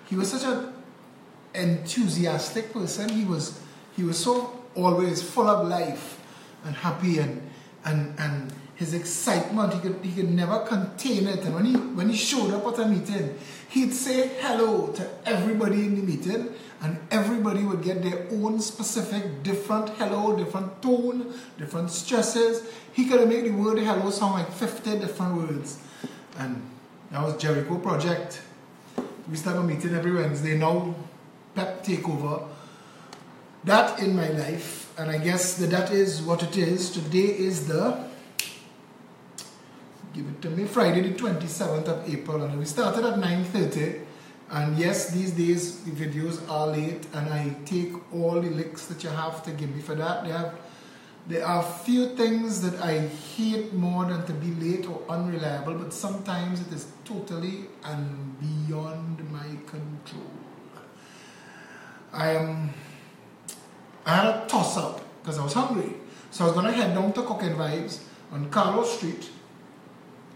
He was such an enthusiastic person. He was so always full of life and happy and his excitement, he could never contain it. And when he showed up at a meeting, he'd say hello to everybody in the meeting, and everybody would get their own specific different hello, different tone, different stresses. He could make the word hello sound like 50 different words. And that was Jericho Project. We used to have a meeting every Wednesday. Now Pep take over that in my life, and I guess that is what it is. Today is give it to me, Friday the 27th of April, and we started at 9:30. And yes, these days the videos are late, and I take all the licks that you have to give me for that. There are few things that I hate more than to be late or unreliable, but sometimes it is totally and beyond my control. I had a toss-up because I was hungry. So I was going to head down to Cooking Vibes on Carlos Street,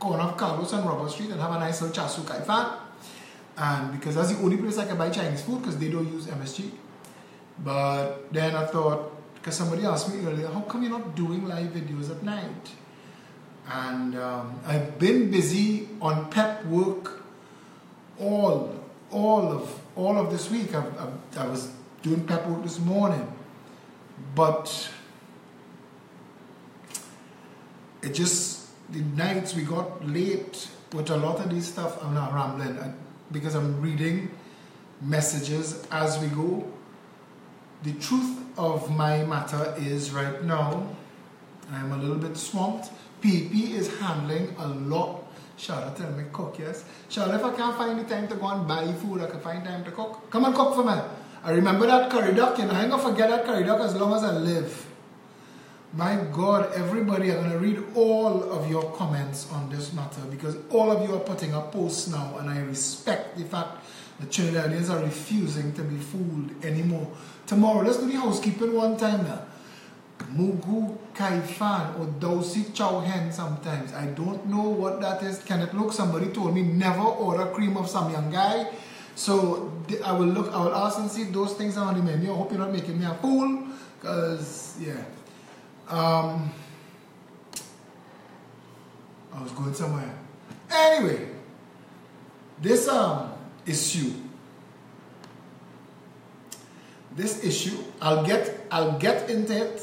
corner of Carlos and Robert Street, and have a nice little chasu kai fan. And because that's the only place I can buy Chinese food, because they don't use MSG. But then I thought, because somebody asked me earlier, how come you're not doing live videos at night? And I've been busy on Pep work all of this week. I was doing Pep work this morning, but it just, the nights we got late with a lot of this stuff. I'm not rambling because I'm reading messages as we go. The truth of my matter is right now, I'm a little bit swamped. PP is handling a lot. Charlotte tell me cook, yes? Charlotte, if I can't find the time to go and buy food, I can find time to cook. Come and cook for me. I remember that curry duck, I ain't gonna forget that curry duck as long as I live. My God, everybody, I'm gonna read all of your comments on this matter, because all of you are putting up posts now, and I respect the fact the Trinidadians are refusing to be fooled anymore. Tomorrow, let's do the housekeeping one time now. Mugu Kai Fan or Dausi Chow Hen sometimes. I don't know what that is. Can it look? Somebody told me never order cream of some young guy. So I will ask and see if those things are on the menu. I hope you're not making me a fool. Because, yeah. I was going somewhere. Anyway, this issue, I'll get into it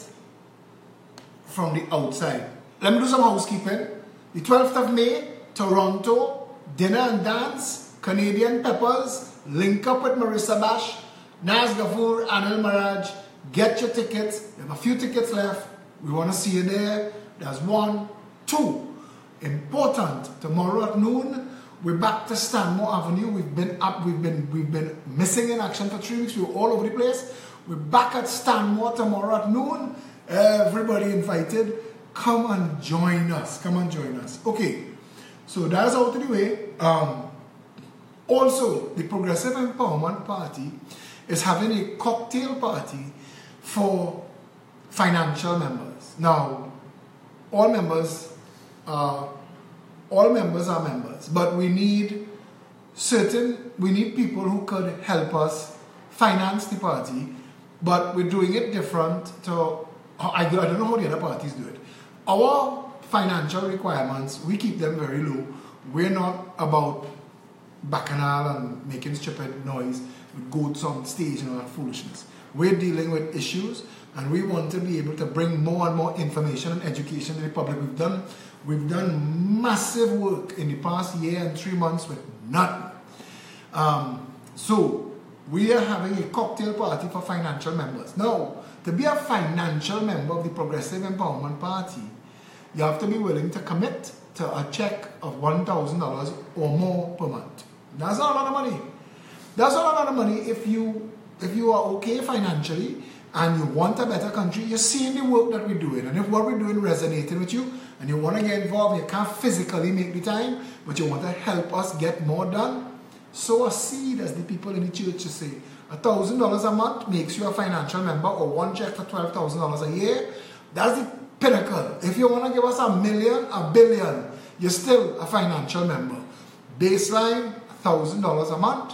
from the outside. Let me do some housekeeping. The 12th of May, Toronto, dinner and dance, Canadian Peppers, link up with Marissa Bash, Naz Gafur, Anil Maraj, get your tickets. We have a few tickets left. We want to see you there. That's 1. 2, important. Tomorrow at noon, we're back to Stanmore Avenue. We've been missing in action for 3 weeks. We were all over the place. We're back at Stanmore tomorrow at noon. Everybody invited. Come and join us. Come and join us. Okay, so that's out of the way. Also, the Progressive Empowerment Party is having a cocktail party for financial members. Now, all members are members, but we need people who could help us finance the party, but we're doing it different to, I don't know how the other parties do it. Our financial requirements, we keep them very low. We're not about bacchanal and making stupid noise with goats on stage and all that foolishness. We're dealing with issues, and we want to be able to bring more and more information and education to the public. We've done massive work in the past year and 3 months with nothing. So we are having a cocktail party for financial members. Now, to be a financial member of the Progressive Empowerment Party, you have to be willing to commit to a check of $1,000 or more per month. That's not a lot of money. That's not a lot of money if you are okay financially and you want a better country. You're seeing the work that we're doing, and if what we're doing resonating with you and you want to get involved, you can't physically make the time, but you want to help us get more done, sow a seed, as the people in the church say. $1,000 a month makes you a financial member, or one check for $12,000 a year. That's the pinnacle. If you want to give us $1 million, $1 billion, you're still a financial member. Baseline, $1,000 a month.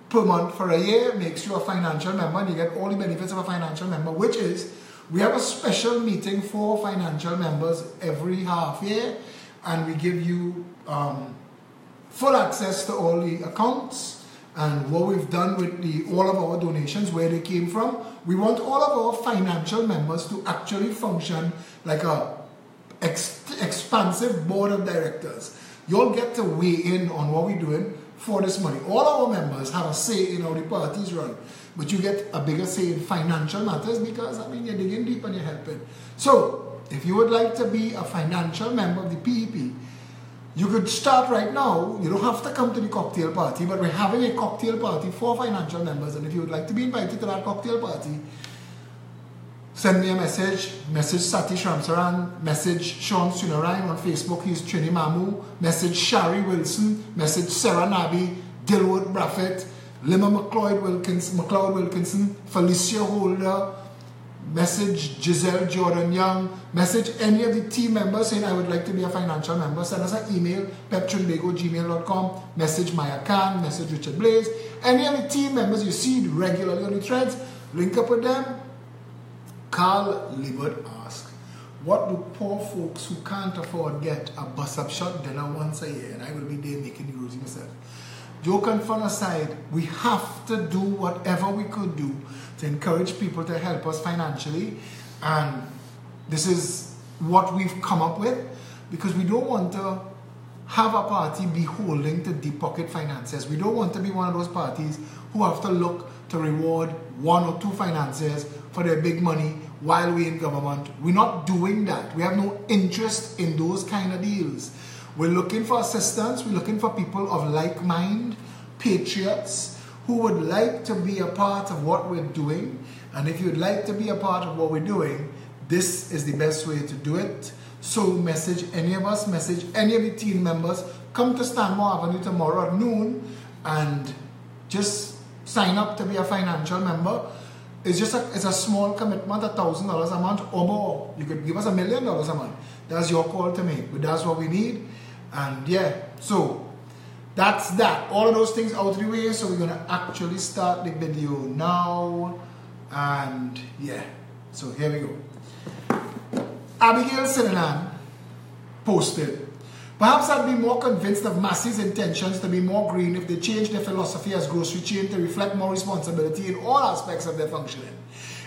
Per month for a year makes you a financial member, and you get all the benefits of a financial member, which is, we have a special meeting for financial members every half year, and we give you full access to all the accounts and what we've done with all of our donations, where they came from. We want all of our financial members to actually function like a expansive board of directors. You'll get to weigh in on what we're doing for this money. All our members have a say in how the parties run, but you get a bigger say in financial matters because, I mean, you're digging deep and you're helping. So, if you would like to be a financial member of the PEP, you could start right now. You don't have to come to the cocktail party, but we're having a cocktail party for financial members, and if you would like to be invited to that cocktail party, send me a message Satish Ramsaran, message Sean Sunarayan on Facebook, he's Trini Mamu, message Shari Wilson, message Sarah Nabi, Dilwood Braffett, Lima McLeod Wilkinson, Felicia Holder, message Giselle Jordan Young, message any of the team members saying I would like to be a financial member. Send us an email, peptrinbago@gmail.com, message Maya Khan, message Richard Blaze. Any of the team members you see regularly on the threads, link up with them. Carl Liebert asks, what do poor folks who can't afford get a bus-up shot dinner once a year? And I will be there making the rules myself. Joke and fun aside, we have to do whatever we could do to encourage people to help us financially, and this is what we've come up with, because we don't want to have a party beholden to deep pocket finances. We don't want to be one of those parties who have to look to reward 1 or 2 financiers for their big money while we're in government. We're not doing that. We have no interest in those kind of deals. We're looking for assistance. We're looking for people of like mind, patriots, who would like to be a part of what we're doing. And if you'd like to be a part of what we're doing, this is the best way to do it. So message any of us, message any of the team members. Come to Stanmore Avenue tomorrow at noon and just sign up to be a financial member. It's a small commitment, $1,000 a month or more. You could give us $1 million a month. That's your call to make, but that's what we need. And yeah, so that's that. All of those things out of the way, so we're gonna actually start the video now. And yeah, so here we go. Abigail Sinanan posted, perhaps I'd be more convinced of Massey's intentions to be more green if they changed their philosophy as grocery chain to reflect more responsibility in all aspects of their functioning.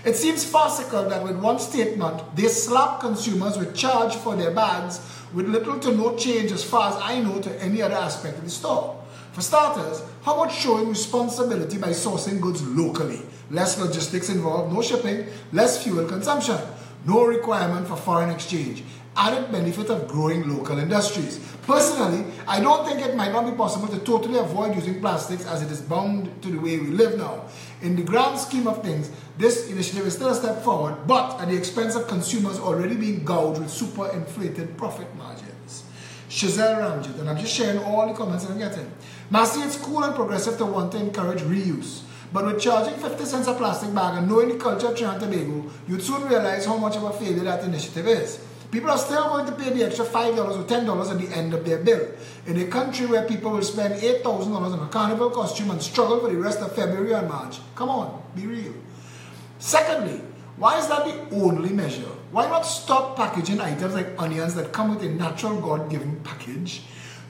It seems farcical that with one statement, they slap consumers with charge for their bags with little to no change as far as I know to any other aspect of the store. For starters, how about showing responsibility by sourcing goods locally? Less logistics involved, no shipping, less fuel consumption, no requirement for foreign exchange, added benefit of growing local industries. Personally, I don't think it might not be possible to totally avoid using plastics as it is bound to the way we live now. In the grand scheme of things, this initiative is still a step forward, but at the expense of consumers already being gouged with super inflated profit margins. Shazelle Ramjit, and I'm just sharing all the comments I'm getting. Massey, it's cool and progressive to want to encourage reuse, but with charging 50 cents a plastic bag and knowing the culture of Trinidad and Tobago, you'd soon realize how much of a failure that initiative is. People are still going to pay the extra $5 or $10 at the end of their bill. In a country where people will spend $8,000 on a carnival costume and struggle for the rest of February and March. Come on, be real. Secondly, why is that the only measure? Why not stop packaging items like onions that come with a natural God-given package?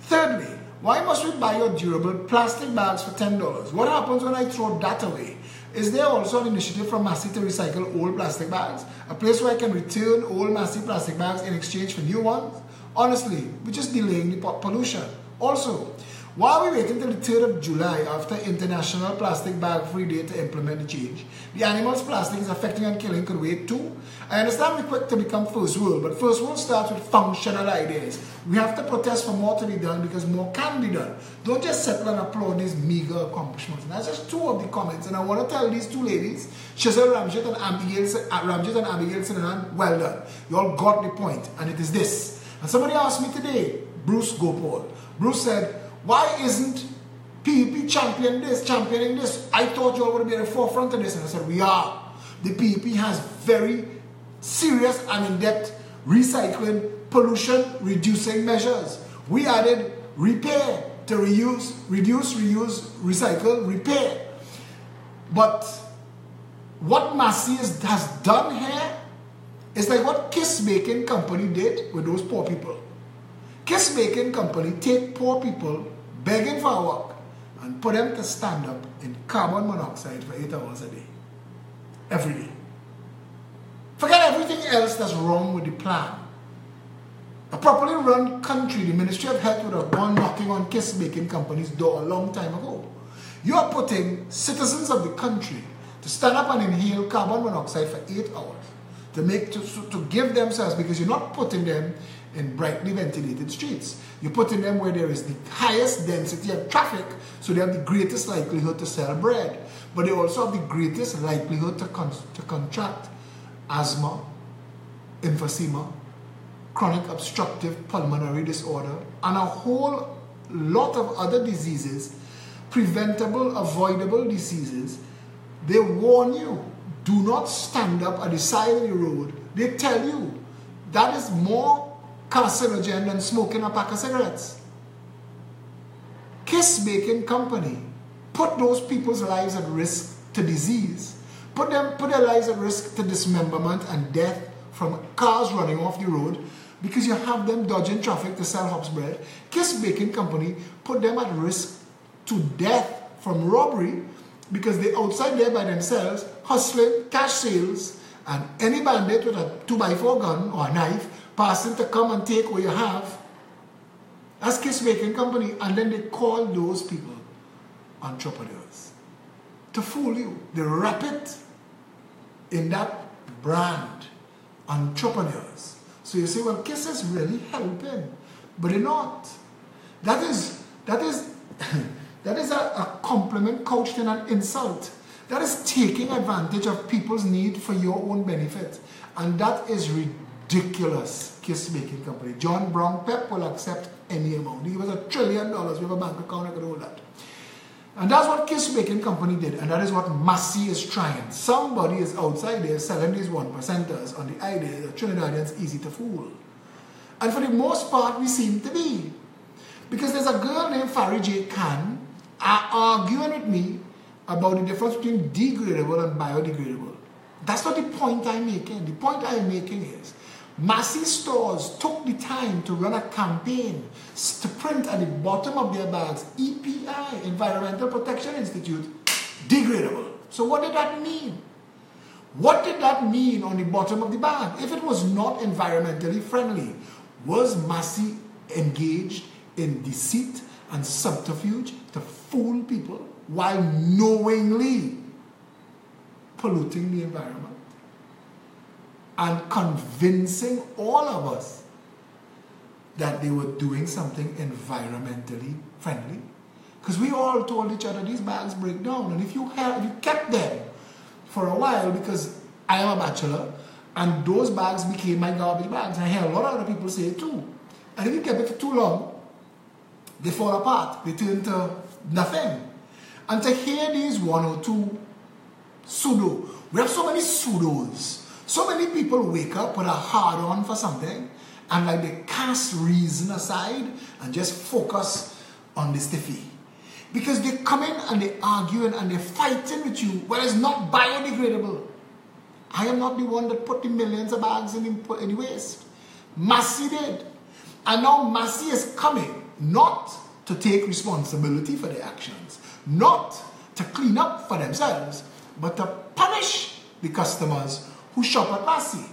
Thirdly, why must we buy your durable plastic bags for $10? What happens when I throw that away? Is there also an initiative from Massey to recycle old plastic bags? A place where I can return old Massey plastic bags in exchange for new ones? Honestly, we're just delaying the pollution. Also, why are we waiting till the 3rd of July after International Plastic Bag Free Day to implement the change? The animals plastic is affecting and killing could wait too. I understand we're quick to become first world, but first world starts with functional ideas. We have to protest for more to be done because more can be done. Don't just settle and applaud these meager accomplishments. And that's just two of the comments, and I want to tell these two ladies, Shazelle Ramjit and Abigail Sinanan, well done. You all got the point, and it is this. And somebody asked me today, Bruce Gopal. Bruce said, why isn't PEP championing this? I thought you all would be at the forefront of this. And I said, we are. The PEP has very serious and in-depth recycling, pollution reducing measures. We added repair to reduce, reuse, recycle, repair. But what Massey has done here is like what Kiss Baking Company did with those poor people. Kiss Baking Company take poor people begging for work and put them to stand up in carbon monoxide for 8 hours a day. Every day. Forget everything else that's wrong with the plan. A properly run country, the Ministry of Health would have gone knocking on Kiss Baking Company's door a long time ago. You are putting citizens of the country to stand up and inhale carbon monoxide for 8 hours. To give themselves, because you're not putting them in brightly ventilated streets. You're putting them where there is the highest density of traffic, so they have the greatest likelihood to sell bread. But they also have the greatest likelihood to contract asthma, emphysema, chronic obstructive pulmonary disorder, and a whole lot of other diseases, preventable, avoidable diseases. They warn you, do not stand up at the side of the road. They tell you that is more carcinogen than smoking a pack of cigarettes. Kiss Baking Company put those people's lives at risk to disease, put their lives at risk to dismemberment and death from cars running off the road because you have them dodging traffic to sell hops bread. Kiss Baking Company put them at risk to death from robbery because they're outside there by themselves hustling cash sales, and any bandit with a 2x4 gun or a knife passing to come and take what you have. That's Kiss Baking Company. And then they call those people entrepreneurs to fool you. They wrap it in that brand, entrepreneurs. So you say, well, Kiss is really helping, but they're not. That is a compliment couched in an insult. That is taking advantage of people's need for your own benefit. And that is ridiculous, Kiss Baking Company. John Brown Pep will accept any amount. He was $1 trillion. We have a bank account that could hold that. And that's what Kiss Baking Company did. And that is what Massey is trying. Somebody is outside there selling these 1%ers on the idea that Trinidadians are easy to fool. And for the most part, we seem to be. Because there's a girl named Farry J. Khan arguing with me about the difference between degradable and biodegradable. That's not the point I'm making. The point I'm making is Massey stores took the time to run a campaign to print at the bottom of their bags, EPI, Environmental Protection Institute, degradable. So what did that mean? What did that mean on the bottom of the bag? If it was not environmentally friendly, was Massey engaged in deceit and subterfuge to fool people while knowingly polluting the environment and convincing all of us that they were doing something environmentally friendly. Because we all told each other these bags break down, and if you kept them for a while, because I am a bachelor, and those bags became my garbage bags. I hear a lot of other people say it too. And if you keep it for too long, they fall apart. They turn to nothing. And to hear these one or two pseudo, we have so many pseudos. So many people wake up with a hard-on for something, and like they cast reason aside and just focus on the stiffy. Because they come in and they arguing and they're fighting with you. Well, it's not biodegradable. I am not the one that put the millions of bags in the waste. Massey did. And now Massey is coming not to take responsibility for their actions, not to clean up for themselves, but to punish the customers who shop at Massey.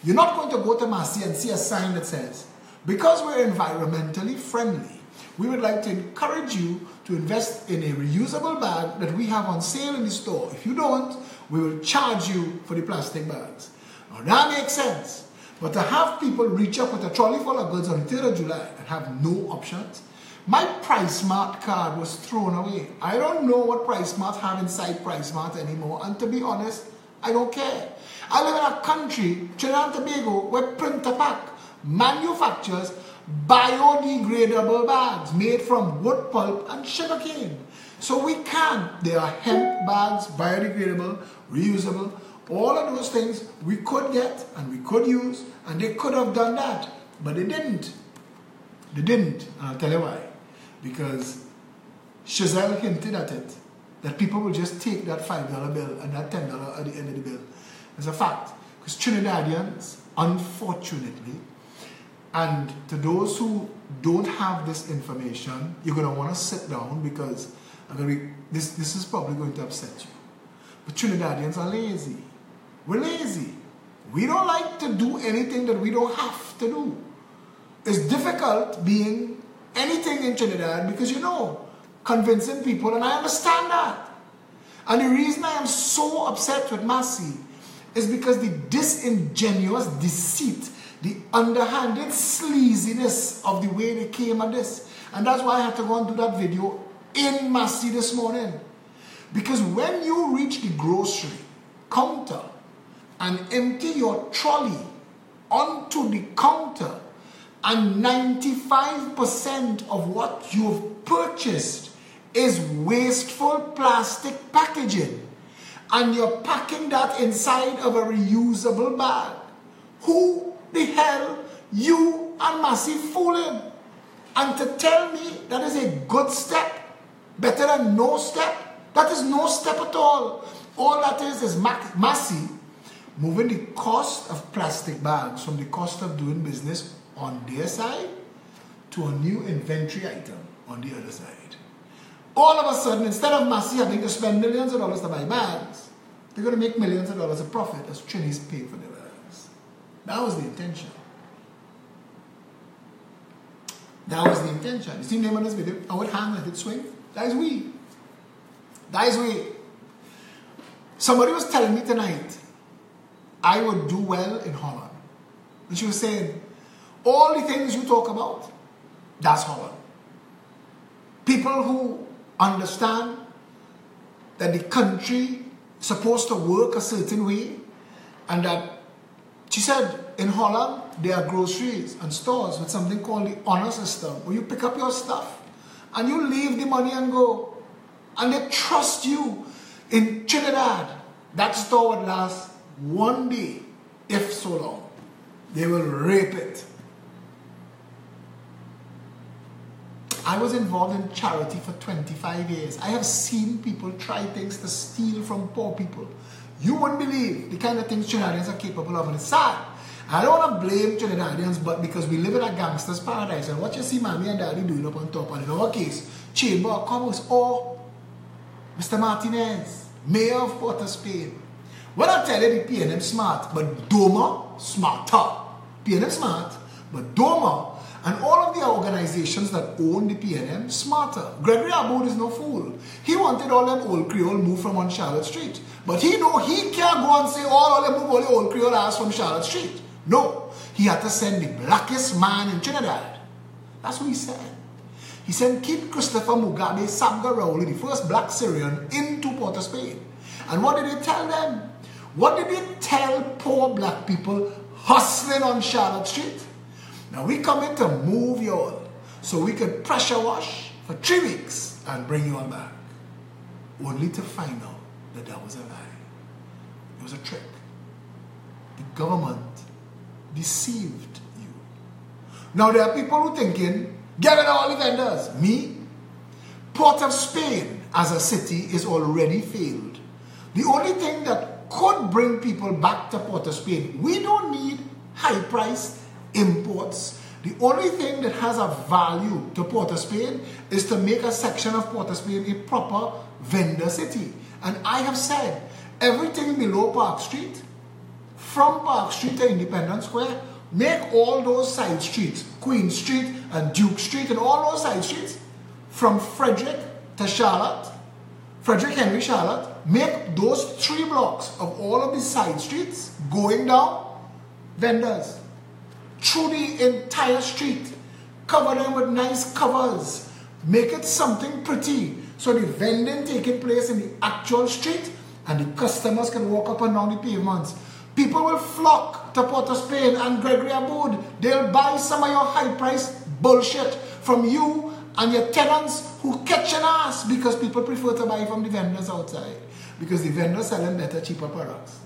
You're not going to go to Massey and see a sign that says, because we're environmentally friendly, we would like to encourage you to invest in a reusable bag that we have on sale in the store. If you don't, we will charge you for the plastic bags. Now that makes sense. But to have people reach up with a trolley full of goods on the 3rd of July and have no options, my PriceSmart card was thrown away. I don't know what PriceSmart have inside PriceSmart anymore, and to be honest, I don't care. I live in a country, Trinidad and Tobago, where Printer-Pack manufactures biodegradable bags made from wood pulp and sugarcane. So we can. There are hemp bags, biodegradable, reusable, all of those things we could get and we could use, and they could have done that, but they didn't. They didn't, and I'll tell you why. Because Chazelle hinted at it, that people will just take that $5 bill and that $10 at the end of the bill. It's a fact. Because Trinidadians, unfortunately, and to those who don't have this information, you're going to want to sit down, because this is probably going to upset you. But Trinidadians are lazy. We're lazy. We don't like to do anything that we don't have to do. It's difficult being anything in Trinidad because, convincing people, and I understand that. And the reason I am so upset with Massey is because the disingenuous deceit, the underhanded sleaziness of the way they came at this. And that's why I had to go and do that video in Massey this morning. Because when you reach the grocery counter and empty your trolley onto the counter, and 95% of what you've purchased is wasteful plastic packaging, and you're packing that inside of a reusable bag, who the hell you and Massey fooling? And to tell me that is a good step, better than no step, that is no step at all. All that is Massey moving the cost of plastic bags from the cost of doing business on their side to a new inventory item on the other side. All of a sudden, instead of Massey having to spend millions of dollars to buy bags, they're going to make millions of dollars of profit as Trinis pay for their bags. That was the intention. That was the intention. You see the name of this video? I would hang, let it swing. That is we. That is we. Somebody was telling me tonight I would do well in Holland. And she was saying, all the things you talk about, that's Holland. People who understand that the country is supposed to work a certain way, and that, she said, in Holland, there are groceries and stores with something called the honor system, where you pick up your stuff and you leave the money and go. And they trust you. In Trinidad, that store would last one day, if so long. They will rape it. I was involved in charity for 25 years. I have seen people try things to steal from poor people. You wouldn't believe the kind of things Trinidadians are capable of, and it's sad. I don't want to blame Trinidadians, but because we live in a gangster's paradise, and what you see mommy and daddy doing up on top, and in our case, Chamber of Commerce, or Mr. Martinez, Mayor of Port of Spain. When I tell you the PNM smart, but Doma smarter. PNM smart, but Doma. And all of the organizations that own the PNM, smarter. Gregory Aboud is no fool. He wanted all them old Creole moved from on Charlotte Street. But he know he can't go and say all them move all the old Creole ass from Charlotte Street. No. He had to send the blackest man in Trinidad. That's what he said. He said, keep Christopher Mugabe Sabga Rowley, the first black Syrian, into Port of Spain. And what did he tell them? What did he tell poor black people hustling on Charlotte Street? Now we come in to move you all so we could pressure wash for 3 weeks and bring you all back. Only to find out that that was a lie. It was a trick. The government deceived you. Now there are people who thinking, get rid of all the vendors. Me? Port of Spain as a city is already failed. The only thing that could bring people back to Port of Spain, we don't need high-priced imports. The only thing that has a value to Port of Spain is to make a section of Port of Spain a proper vendor city. And I have said, everything below Park Street, from Park Street to Independence Square, make all those side streets, Queen Street and Duke Street and all those side streets, from Frederick to Charlotte, Frederick Henry Charlotte, make those 3 blocks of all of the side streets going down vendors. Through the entire street, cover them with nice covers, make it something pretty, so the vending taking place in the actual street and the customers can walk up and down the pavements. People will flock to Port of Spain and Gregory Aboud. They'll buy some of your high-priced bullshit from you and your tenants who catch an ass because people prefer to buy from the vendors outside. Because the vendors selling better, cheaper products.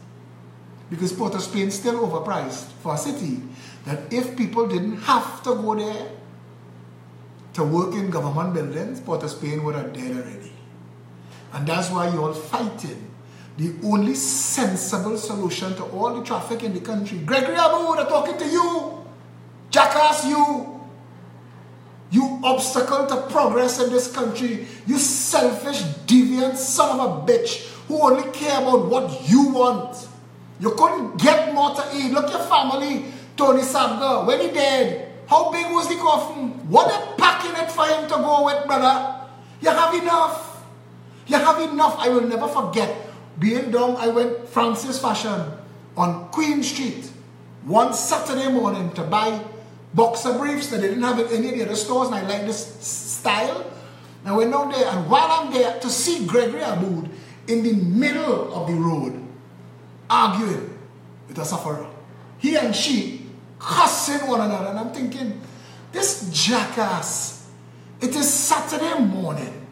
Because Port of Spain is still overpriced for a city that if people didn't have to go there to work in government buildings, Port of Spain would have died already. And that's why you're all fighting. The only sensible solution to all the traffic in the country. Gregory Aboud, I'm talking to you. Jackass, you. You obstacle to progress in this country. You selfish, deviant son of a bitch who only care about what you want. You couldn't get more to eat. Look your family, Tony Sabga, when he died, how big was the coffin? What they packing it for him to go with, brother? You have enough. You have enough. I will never forget. Being down, I went Francis Fashion on Queen Street one Saturday morning to buy boxer briefs that they didn't have in any of the other stores, and I like this style. I went down there, and while I'm there, to see Gregory Aboud in the middle of the road arguing with a sufferer. He and she cussing one another, and I'm thinking, this jackass, it is Saturday morning.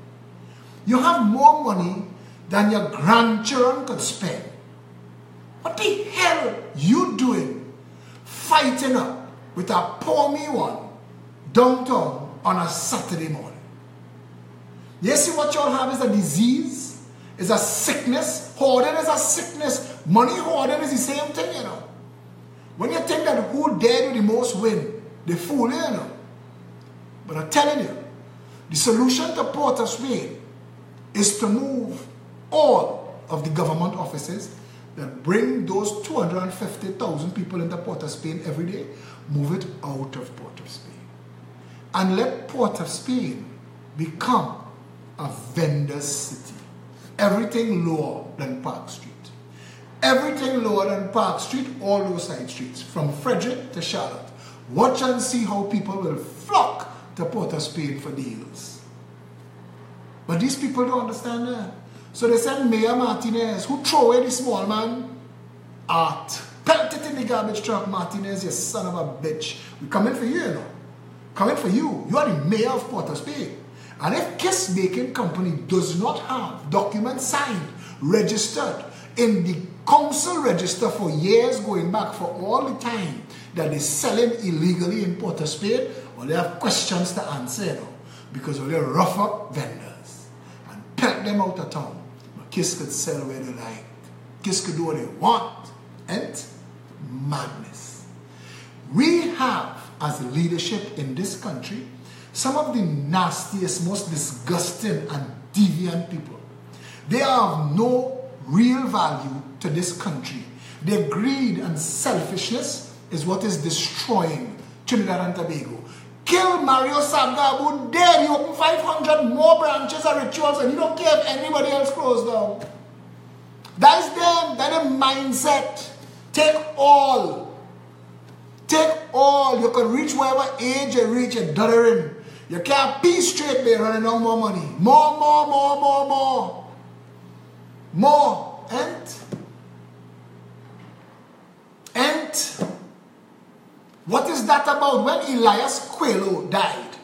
You have more money than your grandchildren could spend. What the hell you doing fighting up with a poor me one downtown on a Saturday morning? You see what y'all have is a disease, is a sickness. Hoarding is a sickness. Money hoarding is the same thing, you know. When you think that who dare do the most win, they fool you, you know. But I'm telling you, the solution to Port of Spain is to move all of the government offices that bring those 250,000 people into Port of Spain every day, move it out of Port of Spain. And let Port of Spain become a vendor city. Everything lower than Park Street. Everything lower than Park Street, all those side streets, from Frederick to Charlotte. Watch and see how people will flock to Port of Spain for deals. But these people don't understand that. So they send Mayor Martinez, who throw away the small man art. Pelt it in the garbage truck, Martinez, you son of a bitch. We're coming for you, you know. Coming for you. You are the mayor of Port of Spain. And if Kiss Baking Company does not have documents signed, registered in the council register for years going back for all the time that they're selling illegally in Port of Spain, well, they have questions to answer, you know, because they rough up vendors and pelt them out of town. But Kiss could sell where they like. Kiss could do what they want. And madness. We have, as leadership in this country, some of the nastiest, most disgusting and deviant people. They have no real value to this country. Their greed and selfishness is what is destroying Trinidad and Tobago. kill Mario Sagabu dead. You open 500 more branches of rituals and you don't care if anybody else closed down. That is them. That is mindset. Take all. Take all. You can reach whatever age you reach and dollars. You can't be straight there running out more money. More. And what is that about? When Elias Coelho died,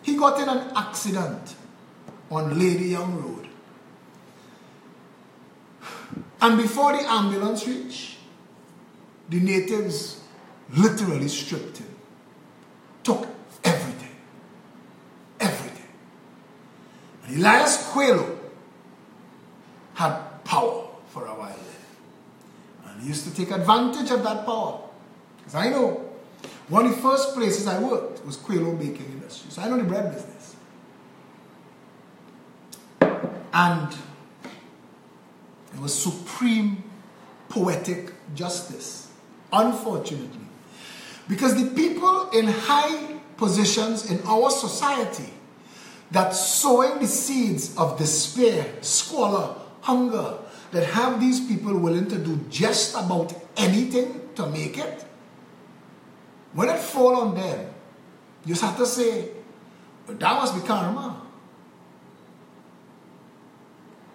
he got in an accident on Lady Young Road. And before the ambulance reached, the natives literally stripped him. Took everything. And Elias Coelho had power for a while there. And he used to take advantage of that power. Because I know, one of the first places I worked was Coelho Baking Industry. So I know the bread business. And it was supreme poetic justice, unfortunately. Because the people in high positions in our society that sowing the seeds of despair, squalor, hunger, that have these people willing to do just about anything to make it, when it fall on them, you just have to say, well, that must be karma.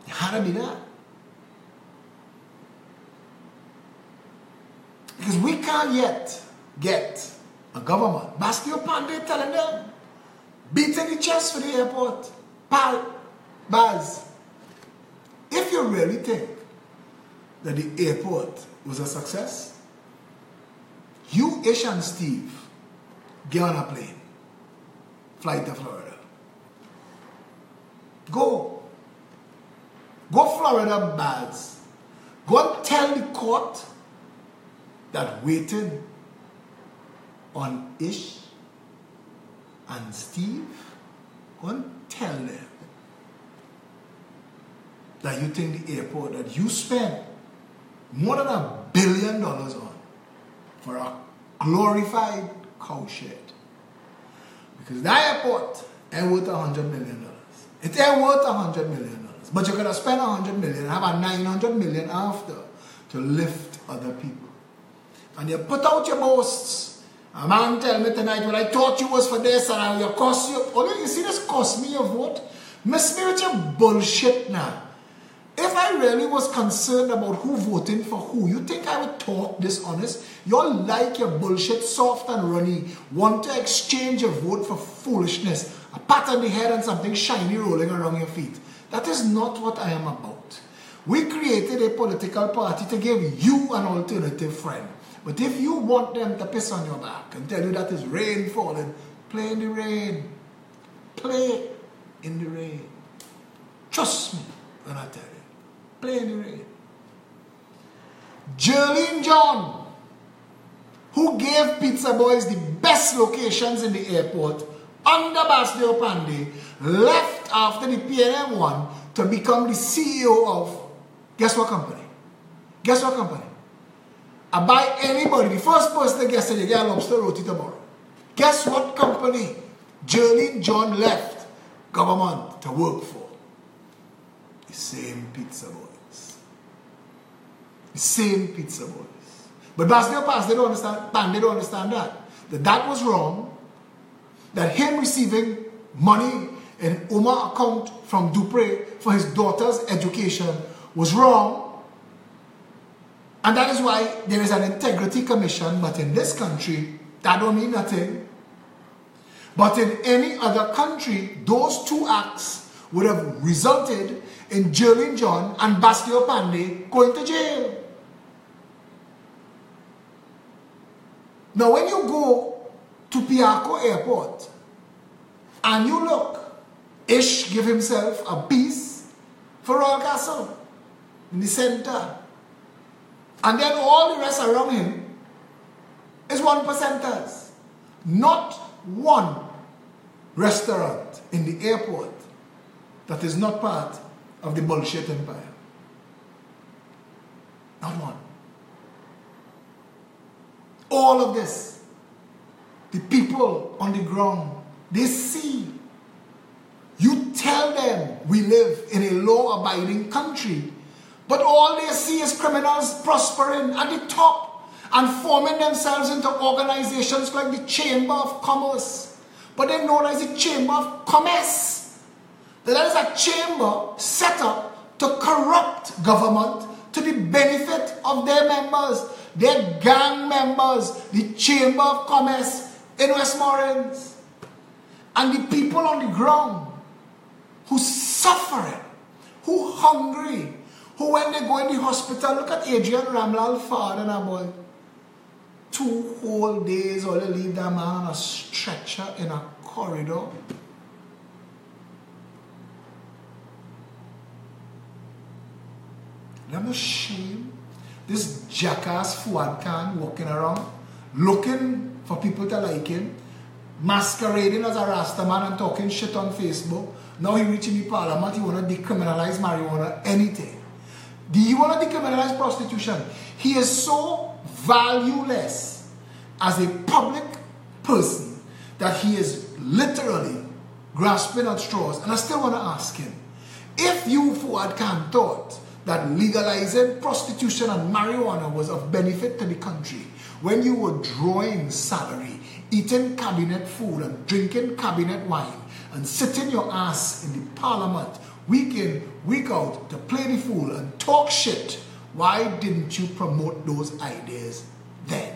It had to be that. Because we can't yet get a government. Bastille Pandey telling them, beating the chest for the airport. Baz. If you really think that the airport was a success, you, Ish and Steve, get on a plane, fly to Florida. Go Florida, Baz. Go and tell the court that waited on Ish and Steve. Go and tell them that you think the airport that you spent more than $1 billion on for a glorified cow shed. Because that airport ain't worth $100 million. It ain't worth $100 million. But you could have spent $100 million and have a $900 million after to lift other people. And you put out your boasts. A man tell me tonight, well, I thought you was for this and you cost you. Oh, you see this cost me your vote? Miss me with your bullshit now. If I really was concerned about who voting for who, you think I would talk dishonest? You're like your bullshit, soft and runny, want to exchange your vote for foolishness, a pat on the head and something shiny rolling around your feet. That is not what I am about. We created a political party to give you an alternative friend. But if you want them to piss on your back and tell you that is rain falling, play in the rain. Play in the rain. Trust me when I tell you. Play in the rain. Jerlene John, who gave Pizza Boys the best locations in the airport under Bastille Pandey, left after the PNM one to become the CEO of, guess what company? Guess what company? I buy anybody, the first person that gets it, you get a lobster roti tomorrow. Guess what company Jerlene John left government to work for? The same Pizza Boys. The same Pizza Boys. But Bastille Pandey don't understand that. That was wrong. That him receiving money in Omar account from Dupre for his daughter's education was wrong. And that is why there is an integrity commission, but in this country, that don't mean nothing. But in any other country, those two acts would have resulted in Jerlene John and Bastille Pandey going to jail. Now when you go to Piarco Airport and you look, Ish give himself a piece for Royal Castle in the center. And then all the rest around him is 1%ers. Not one restaurant in the airport that is not part of the bullshit empire. Not one. All of this the people on the ground, they see. You tell them we live in a law-abiding country, but all they see is criminals prospering at the top and forming themselves into organizations like the Chamber of Commerce. But they know that it's a Chamber of Commerce. That is a chamber set up to corrupt government to the benefit of their members, their gang members, the Chamber of Commerce in Westmoreland. And the people on the ground who suffering, who hungry, who when they go in the hospital, look at Adrian Ramlal father and a boy. 2 whole days or they leave that man on a stretcher in a corridor. I'm ashamed. This jackass Fuad Khan walking around, looking for people to like him, masquerading as a Rasta man and talking shit on Facebook. Now he reaching the parliament, he want to decriminalize marijuana, anything. Do you want to decriminalize prostitution? He is so valueless as a public person that he is literally grasping at straws. And I still want to ask him, if you, Fuad Khan, thought that legalizing prostitution and marijuana was of benefit to the country, when you were drawing salary, eating cabinet food and drinking cabinet wine, and sitting your ass in the parliament week in, week out to play the fool and talk shit, why didn't you promote those ideas then?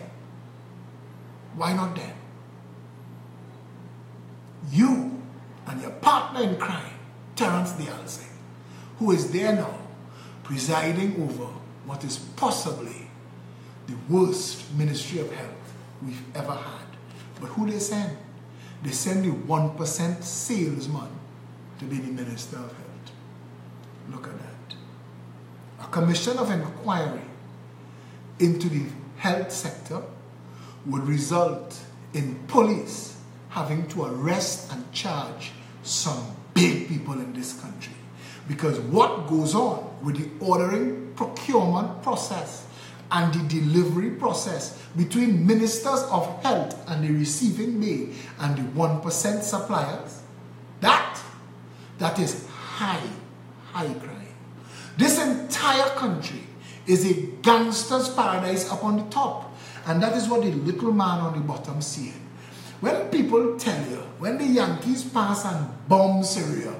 Why not then? You and your partner in crime, Terence Dialsing, who is there now, presiding over what is possibly the worst Ministry of Health we've ever had. But who they send? They send the 1% salesman to be the Minister of Health. Look at that. A commission of inquiry into the health sector would result in police having to arrest and charge some big people in this country. Because what goes on with the ordering, procurement process and the delivery process between ministers of health and the receiving bay and the 1% suppliers, that is high crime. This entire country is a gangster's paradise up on the top. And that is what the little man on the bottom seeing. When people tell you, when the Yankees pass and bomb Syria,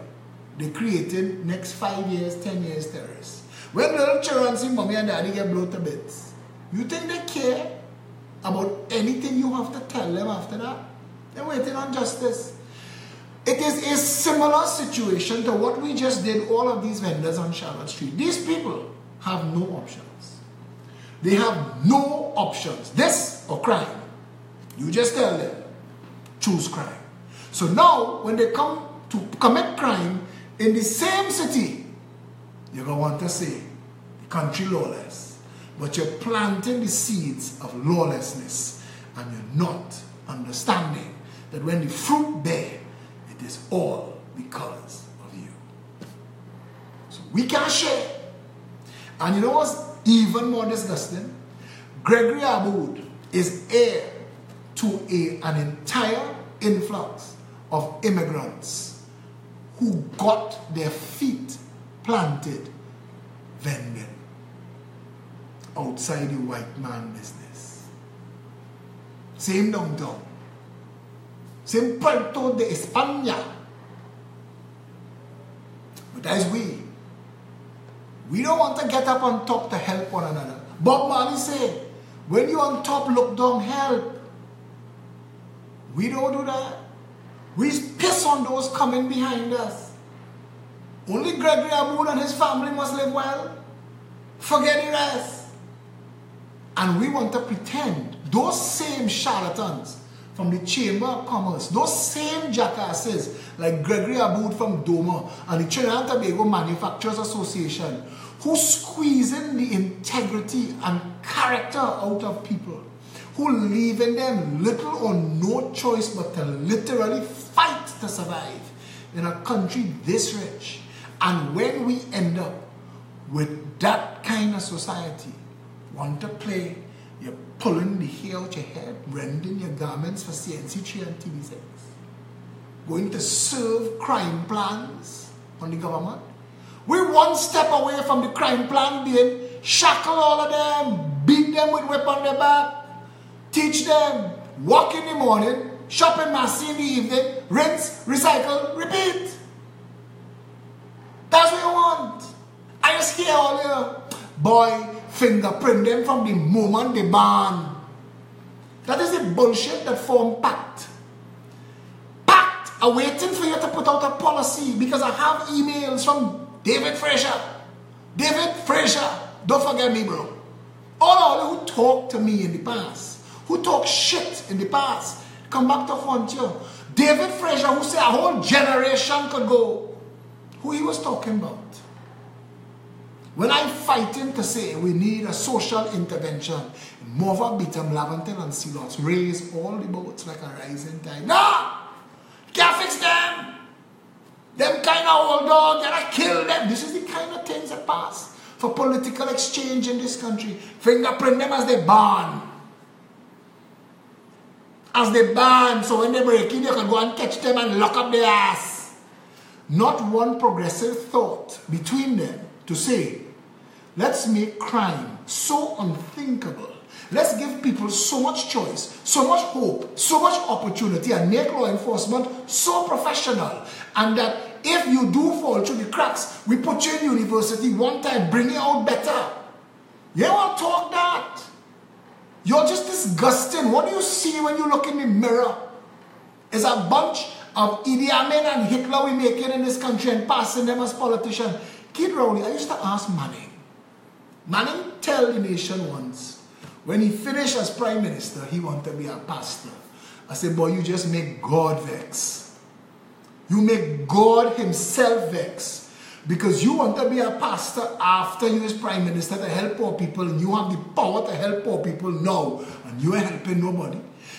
they created next 5 years, 10 years terrorists. When little children see mommy and daddy get blown to bits, you think they care about anything you have to tell them after that? They're waiting on justice. It is a similar situation to what we just did, all of these vendors on Charlotte Street. These people have no options. They have no options. This or crime. You just tell them, choose crime. So now, when they come to commit crime in the same city, you're going to want to say, the country lawless. But you're planting the seeds of lawlessness, and you're not understanding that when the fruit bear, it is all because of you. So we can't share. And you know what's even more disgusting? Gregory Aboud is heir to an entire influx of immigrants who got their feet planted vending outside the white man business. Same downtown. Same Puerto de España. But as we don't want to get up on top to help one another. Bob Marley said, when you're on top, look down, help. We don't do that. We piss on those coming behind us. Only Gregory Aboud and his family must live well. Forget the rest. And we want to pretend those same charlatans from the Chamber of Commerce, those same jackasses like Gregory Aboud from Doma and the Trinidad and Tobago Manufacturers Association, who squeezing the integrity and character out of people, who leaving them little or no choice but to literally fight to survive in a country this rich. And when we end up with that kind of society, want to play You're pulling the hair out your head, rending your garments for CNC3 and TV6. Going to serve crime plans on the government. We're one step away from the crime plan being shackle all of them, beat them with whip on their back, teach them, walk in the morning, shop in Massey in the evening, rinse, recycle, repeat. That's what you want. I just hear all here, boy, fingerprint them from the moment they ban. That is the bullshit that form pact. Pact are waiting for you to put out a policy because I have emails from David Fraser. David Fraser, don't forget me, bro. All who talked to me in the past, who talk shit in the past, come back to haunt you. David Fraser, who said a whole generation could go, who he was talking about. When I'm fighting to say we need a social intervention, Mova, Bitam, Lavanton, and Sealots raise all the boats like a rising tide. No! Can't fix them! Them kind of old dog, gotta kill them. This is the kind of things that pass for political exchange in this country. Fingerprint them as they ban. As they ban, so when they break in, you can go and catch them and lock up their ass. Not one progressive thought between them to say, let's make crime so unthinkable. Let's give people so much choice, so much hope, so much opportunity, and make law enforcement so professional. And that if you do fall through the cracks, we put you in university one time, bring you out better. You don't talk that. You're just disgusting. What do you see when you look in the mirror? It's a bunch of Idi Amin and Hitler we making in this country and passing them as politicians. Kid Rowley, I used to ask Manning. Manning tell the nation once, when he finished as prime minister, he wanted to be a pastor. I said, boy, you just make God vex. You make God himself vex. Because you want to be a pastor after you is prime minister to help poor people, and you have the power to help poor people now, and you ain't helping nobody.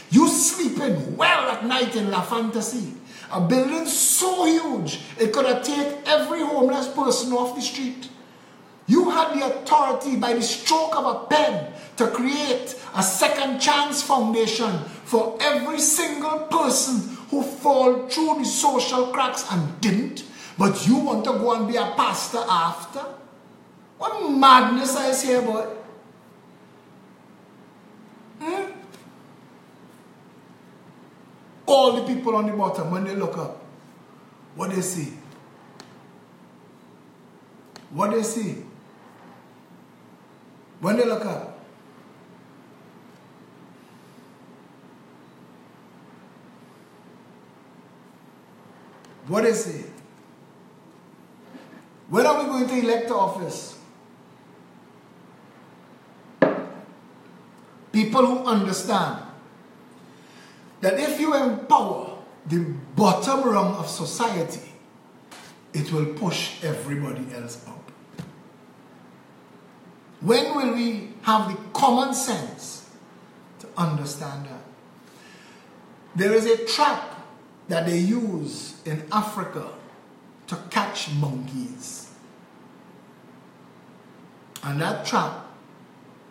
You sleeping well at night in La Fantasy. A building so huge, it could have taken every homeless person off the street. You had the authority by the stroke of a pen to create a second chance foundation for every single person who fall through the social cracks and didn't. But you want to go and be a pastor after? What madness is here, boy? All the people on the bottom, when they look up, what they see? What they see? When they look up, what they see? When are we going to elect to office? People who understand that if you empower the bottom rung of society, it will push everybody else up. When will we have the common sense to understand that? There is a trap that they use in Africa to catch monkeys. And that trap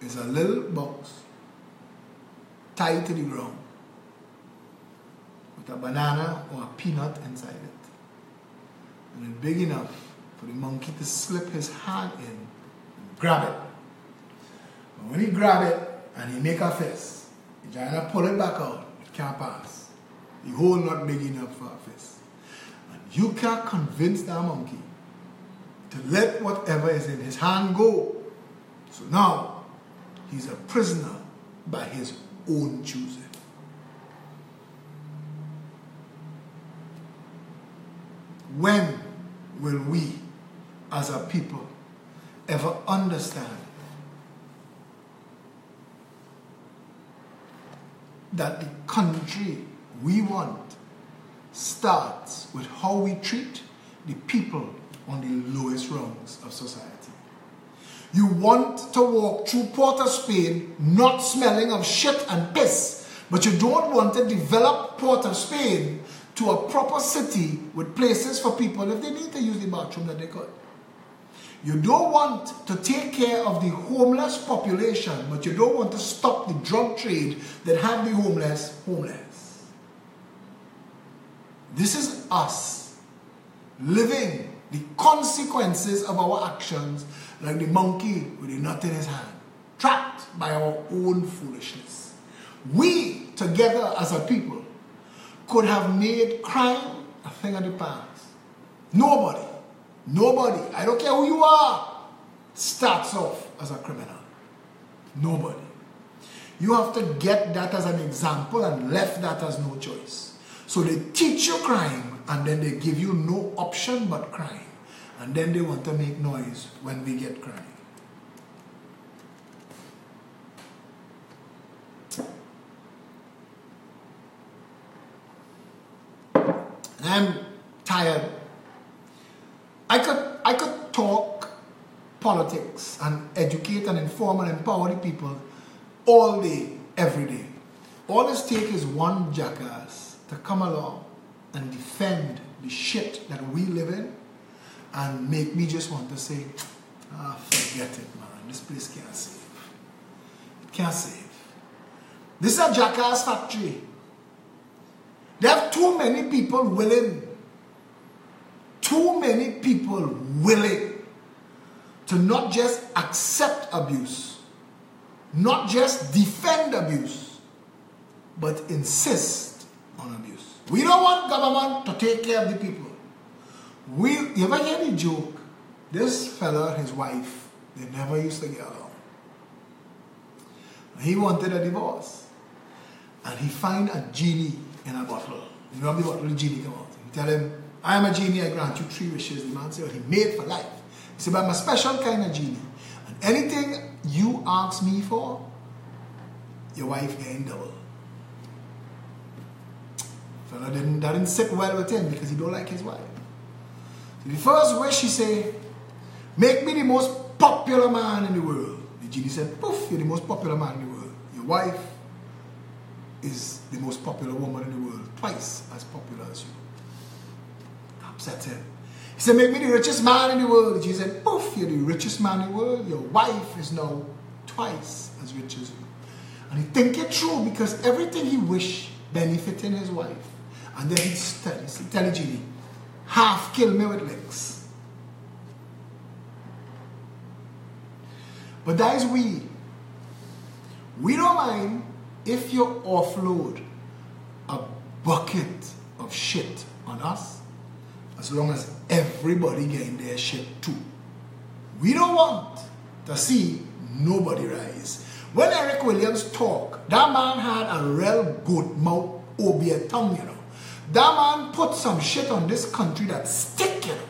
is a little box tied to the ground with a banana or a peanut inside it. And it's big enough for the monkey to slip his hand in and grab it. But when he grab it and he make a fist, he trying to pull it back out, it can't pass. The hole not big enough for a fist. And you can't convince that monkey to let whatever is in his hand go. So now, he's a prisoner by his own choosing. When will we, as a people, ever understand that the country we want starts with how we treat the people on the lowest rungs of society? You want to walk through Port of Spain not smelling of shit and piss, but you don't want to develop Port of Spain to a proper city with places for people if they need to use the bathroom that they could. You don't want to take care of the homeless population, but you don't want to stop the drug trade that have the homeless homeless. This is us living the consequences of our actions like the monkey with a nut in his hand, trapped by our own foolishness. We, together as a people, could have made crime a thing of the past. Nobody, I don't care who you are, starts off as a criminal. Nobody. You have to get that as an example and left that as no choice. So they teach you crime and then they give you no option but crime. And then they want to make noise when we get crime. I'm tired. I could talk politics and educate and inform and empower the people all day, every day. All it takes is one jackass to come along and defend the shit that we live in and make me just want to say, forget it, man. This place can't save. It can't save. This is a jackass factory. They have too many people willing to not just accept abuse, not just defend abuse, but insist on abuse. We don't want government to take care of the people. You ever hear the joke? This fella, his wife, they never used to get along. He wanted a divorce. And he find a genie in a bottle. You know the bottle the genie come out. He tell him, I am a genie, I grant you 3 wishes. The man said, well, he made for life. He said, but I'm a special kind of genie. And anything you ask me for, your wife getting double. Fella didn't sit well with him because he don't like his wife. So the first wish he said, make me the most popular man in the world. The genie said, poof, you're the most popular man in the world. Your wife is the most popular woman in the world, twice as popular as you. Upset him. He said, make me the richest man in the world. He said, poof, you're the richest man in the world. Your wife is now twice as rich as you. And he think it through because everything he wished benefiting his wife. And then he tell the genie, half kill me with licks. But that is we. We don't mind if you offload a bucket of shit on us, as long as everybody getting their shit too. We don't want to see nobody rise. When Eric Williams talk, that man had a real good mouth, obia tongue, you know. That man put some shit on this country that stick, you know.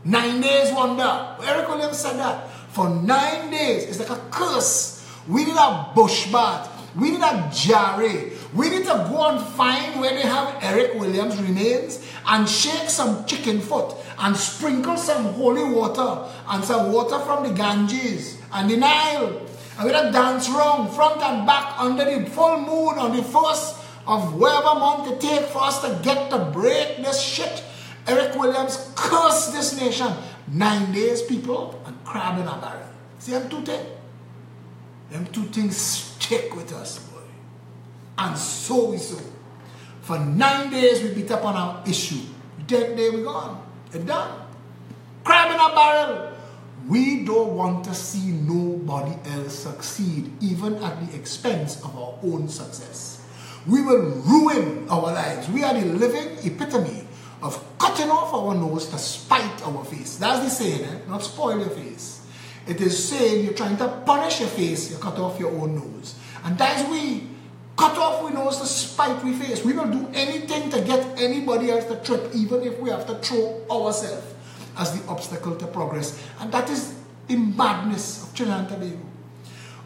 9 days wonder. Eric Williams said that. For 9 days, it's like a curse. We need a bush bath. We need a jarre. We need to go and find where they have Eric Williams remains and shake some chicken foot and sprinkle some holy water and some water from the Ganges and the Nile. And we're going to dance wrong, front and back, under the full moon on the first of whatever month it takes for us to get to break this shit. Eric Williams cursed this nation. 9 days, people, and crab in a barrel. See them two things? Them two things stick with us, boy. And so we so. For 9 days, we beat up on our issue. 10th day, we gone. It's done. Crab in a barrel. We don't want to see nobody else succeed, even at the expense of our own success. We will ruin our lives. We are the living epitome of cutting off our nose to spite our face. That's the saying, eh? Not spoil your face. It is saying you're trying to punish your face, you cut off your own nose. And that's we cut off our nose to spite we face. We will do anything to get anybody else to trip, even if we have to throw ourselves as the obstacle to progress. And that is the madness of Trinidad and Tobago.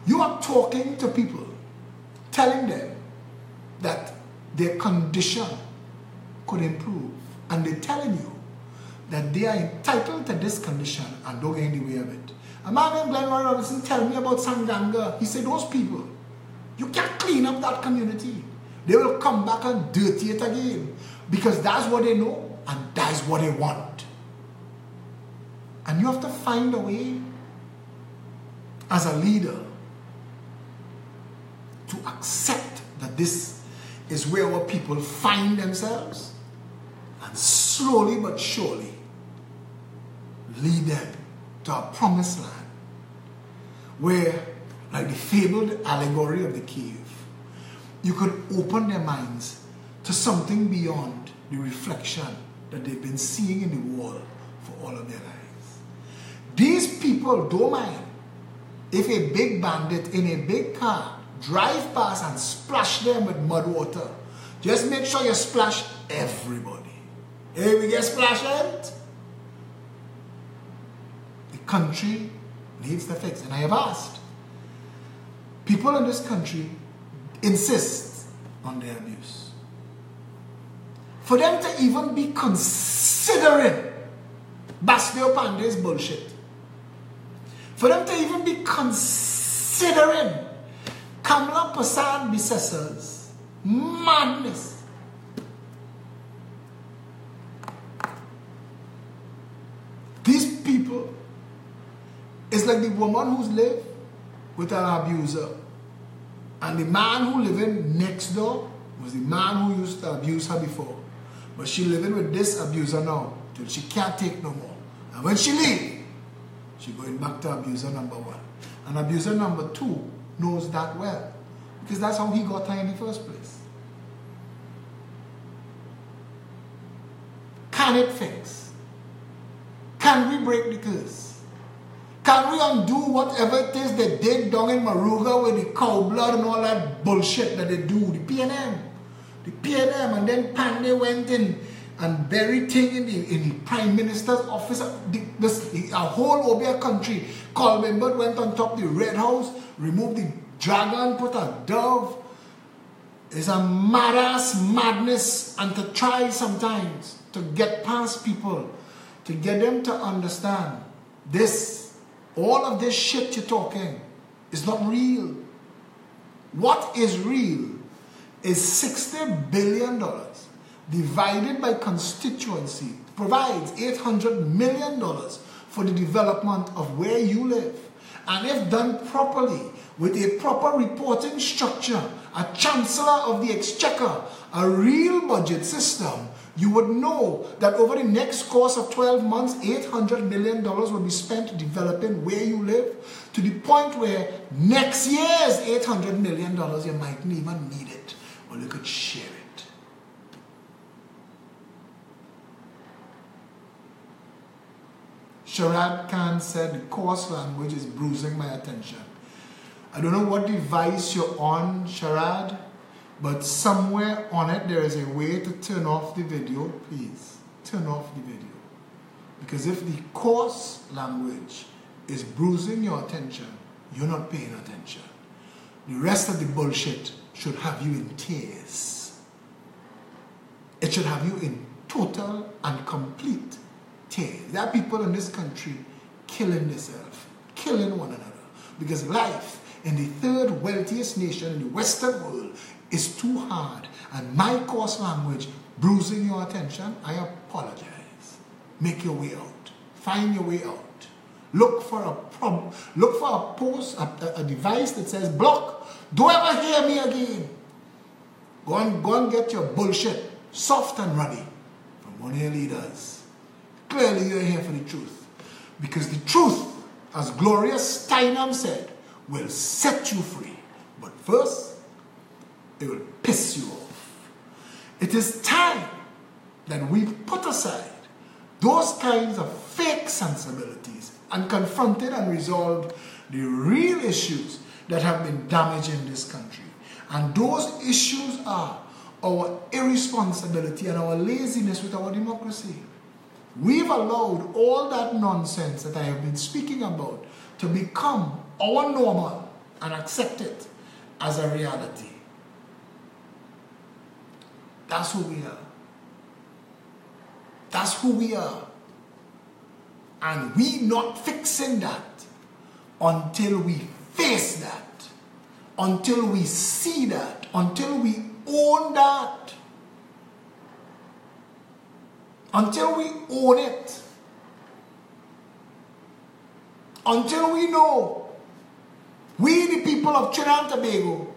You are talking to people, telling them that their condition could improve. And they're telling you that they are entitled to this condition and don't get in the way of it. A man named Glenn Robinson tell me about Sanganga. He said, those people, you can't clean up that community. They will come back and dirty it again. Because that's what they know and that's what they want. And you have to find a way as a leader to accept that this is where our people find themselves, and slowly but surely lead them to a promised land where, like the fabled allegory of the cave, you could open their minds to something beyond the reflection that they've been seeing in the wall for all of their lives. These people don't mind if a big bandit in a big car drive past and splash them with mud water. Just make sure you splash everybody. Hey, we get splashed. The country needs to fix. And I have asked, people in this country insist on their abuse. For them to even be considering Bastille Pandey's bullshit, for them to even be considering Kamala Prasad Bissessa's madness, these people is like the woman who's lived with an abuser, and the man who living next door was the man who used to abuse her before, but she living with this abuser now till she can't take no more. And when she leave, she going back to abuser number one. And abuser number two knows that well, because that's how he got her in the first place. Can it fix? Can we break the curse? Can we undo whatever it is they did down in Maruga with the cow blood and all that bullshit that they do? The PNM. The PNM, and then Pandey went in and buried thing in the Prime Minister's office. A whole Obia country. Colbenbert went on top of the Red House, removed the dragon, put a dove. It's a madass madness, and to try sometimes to get past people, to get them to understand this, all of this shit you're talking is not real. What is real is $60 billion divided by constituency provides $800 million for the development of where you live. And if done properly, with a proper reporting structure, a chancellor of the exchequer, a real budget system, you would know that over the next course of 12 months, $800 million will be spent developing where you live, to the point where next year's $800 million, you mightn't even need it, or you could share it. Sharad Khan said, the coarse language is bruising my attention. I don't know what device you're on, Sharad, but somewhere on it there is a way to turn off the video. Please, turn off the video. Because if the coarse language is bruising your attention, you're not paying attention. The rest of the bullshit should have you in tears. It should have you in total and complete tears. There are people in this country killing themselves, killing one another, because life in the third wealthiest nation in the Western world is too hard. And my coarse language bruising your attention, I apologize. Make your way out. Find your way out. Look for a post, a device that says block. Don't ever hear me again. Go and get your bullshit soft and ruddy from one of your leaders. Clearly you're here for the truth. Because the truth, as Gloria Steinem said, will set you free. But first, it will piss you off. It is time that we put aside those kinds of fake sensibilities and confronted and resolved the real issues that have been damaging this country. And those issues are our irresponsibility and our laziness with our democracy. We've allowed all that nonsense that I have been speaking about to become our normal and accept it as a reality. That's who we are. That's who we are. And we not fixing that until we face that, until we see that, until we own that, until we own it. until we know we, the people of Trinidad and Tobago,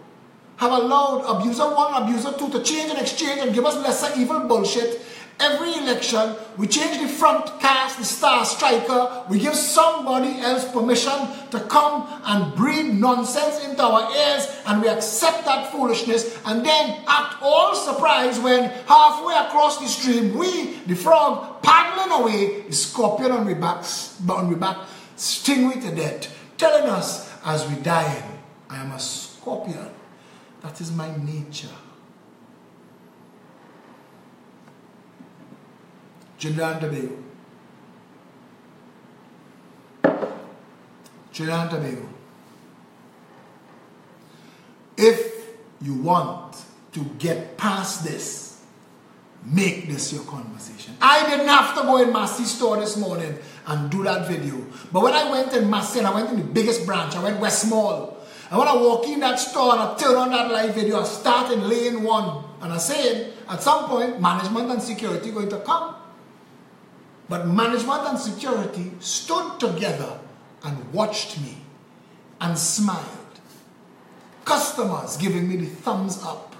have allowed abuser 1, abuser 2 to change and exchange and give us lesser evil bullshit. Every election, we change the front cast, the star striker. We give somebody else permission to come and breathe nonsense into our ears, and we accept that foolishness, and then act all surprised when halfway across the stream, we, the frog, paddling away, the scorpion on we back, sting we to death, telling us as we die, I am a scorpion. That is my nature. Trinidad and Tobago. If you want to get past this, make this your conversation. I didn't have to go in Massey's store this morning and do that video. But when I went in Massey, and I went in the biggest branch, I went West Mall. And when I walk in that store and I turn on that live video, I start in lane 1. And I said, at some point, management and security are going to come. But management and security stood together and watched me and smiled. Customers giving me the thumbs up.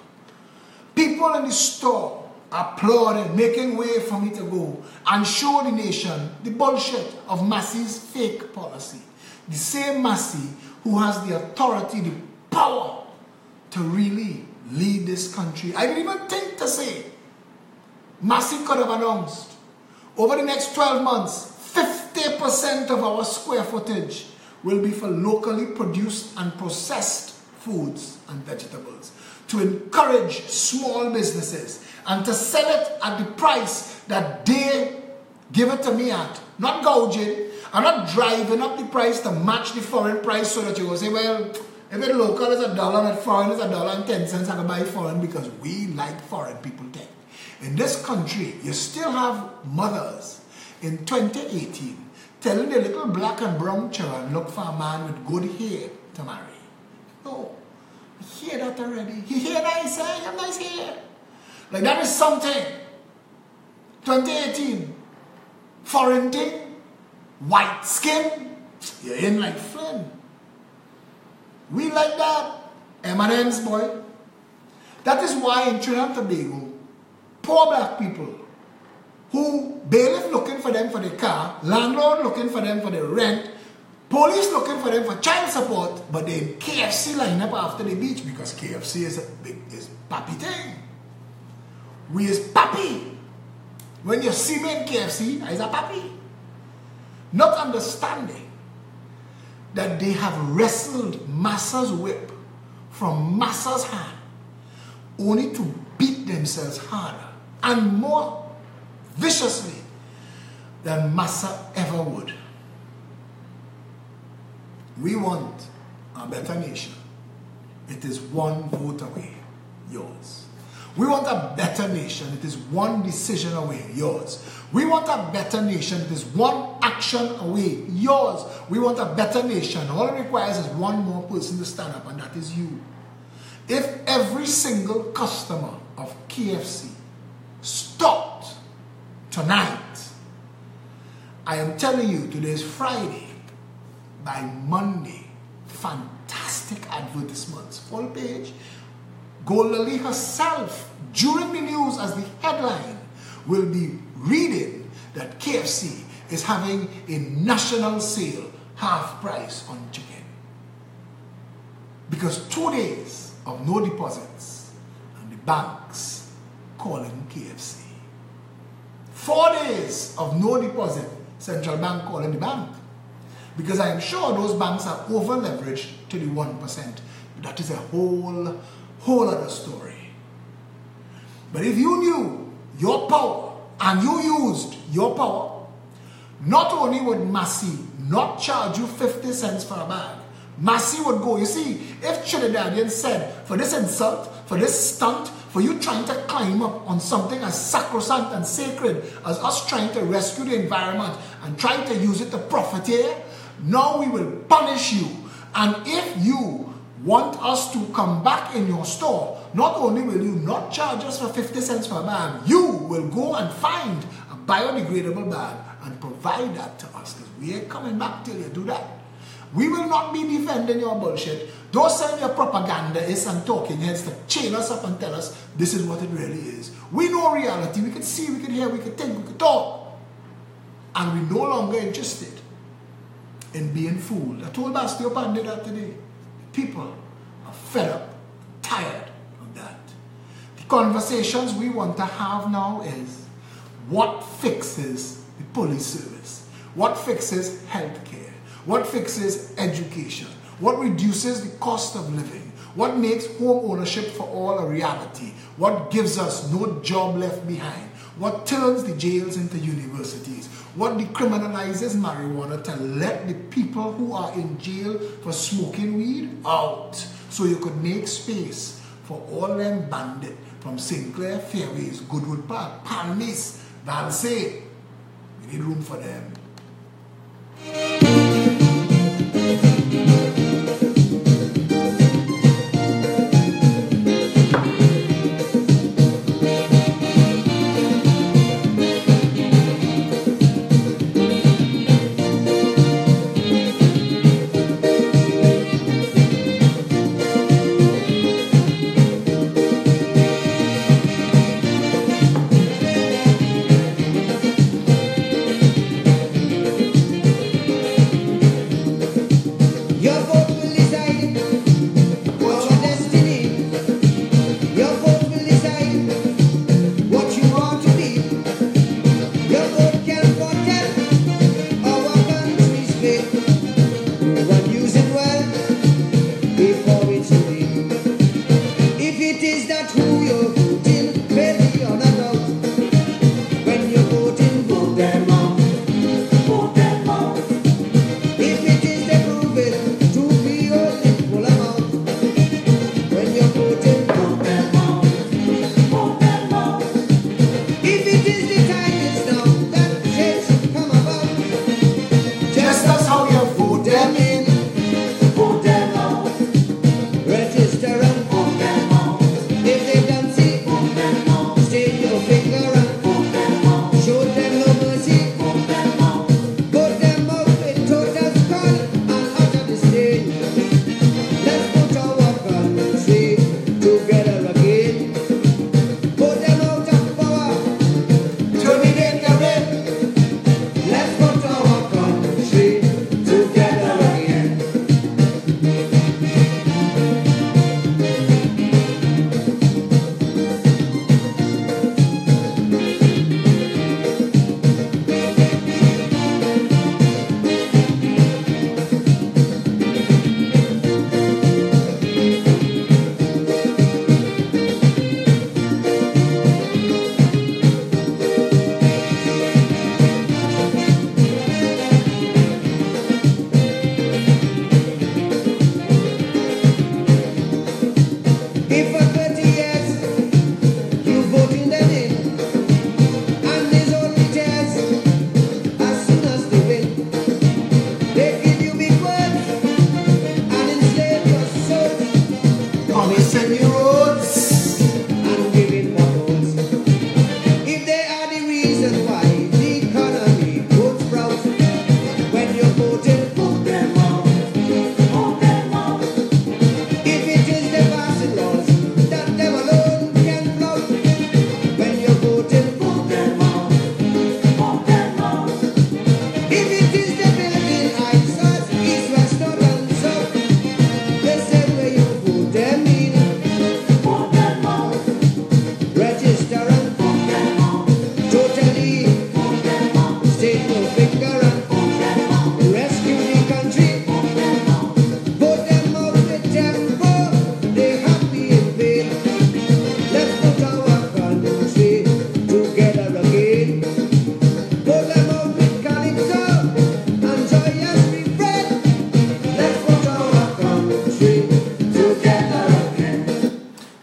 People in the store applauding, making way for me to go and show the nation the bullshit of Massey's fake policy. The same Massey who has the authority, the power to really lead this country. I didn't even think to say, Massey could have announced, over the next 12 months, 50% of our square footage will be for locally produced and processed foods and vegetables, to encourage small businesses and to sell it at the price that they give it to me at. Not gouging. I'm not driving up the price to match the foreign price so that you will say, well, if it's local is $1 and foreign is $1.10, I can buy foreign because we like foreign people take. In this country, you still have mothers in 2018 telling their little black and brown children, look for a man with good hair to marry. No, you hear that already. You hear that? You say, I have nice hair. Like that is something. 2018, foreign thing, white skin, you're in like Flynn. We like that. M&M's, boy. That is why in Trinidad and Tobago, poor black people who bailiff looking for them for the car, landlord looking for them for the rent, police looking for them for child support, but then KFC line up after the beach because KFC is pappy thing. We is pappy. When you see me in KFC, I is a pappy. Not understanding that they have wrestled Massa's whip from Massa's hand only to beat themselves harder and more viciously than Massa ever would. We want a better nation. It is one vote away, yours. We want a better nation. It is one decision away, yours. We want a better nation. It is one action away, yours. We want a better nation. All it requires is one more person to stand up, and that is you. If every single customer of KFC stopped tonight, I am telling you, today is Friday. By Monday, fantastic advertisements, full page. Goldali herself, during the news as the headline, will be reading that KFC is having a national sale, half price on chicken. Because 2 days of no deposits and the banks calling KFC. 4 days of no deposit, central bank calling the bank. Because I am sure those banks are over leveraged to the 1%. But that is a whole other story. But if you knew your power and you used your power, not only would Massey not charge you 50 cents for a bag, Massey would go. You see, if Trinidadians said, for this insult, for this stunt, for you trying to climb up on something as sacrosanct and sacred as us trying to rescue the environment and trying to use it to profiteer, now we will punish you. And if you want us to come back in your store, not only will you not charge us for 50 cents for a bag, you will go and find a biodegradable bag and provide that to us, because we ain't coming back till you do that. We will not be defending your bullshit. Don't send your propagandists and talking heads to chain us up and tell us this is what it really is. We know reality. We can see, we can hear, we can think, we can talk. And we're no longer interested in being fooled. I told Bastio Pandey that today. People are fed up, tired of that. The conversations we want to have now is what fixes the police service? What fixes healthcare? What fixes education? What reduces the cost of living? What makes home ownership for all a reality? What gives us no job left behind? What turns the jails into universities? What decriminalizes marijuana to let the people who are in jail for smoking weed out? So you could make space for all them bandits from Sinclair, Fairways, Goodwood Park, Palmis, Valsay. We need room for them.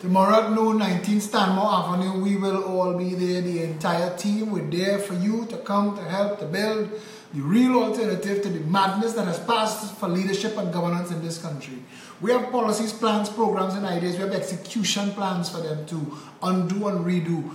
Tomorrow at noon, 19 Stanmore Avenue, we will all be there, the entire team. We're there for you to come to help to build the real alternative to the madness that has passed for leadership and governance in this country. We have policies, plans, programs, and ideas. We have execution plans for them to undo and redo.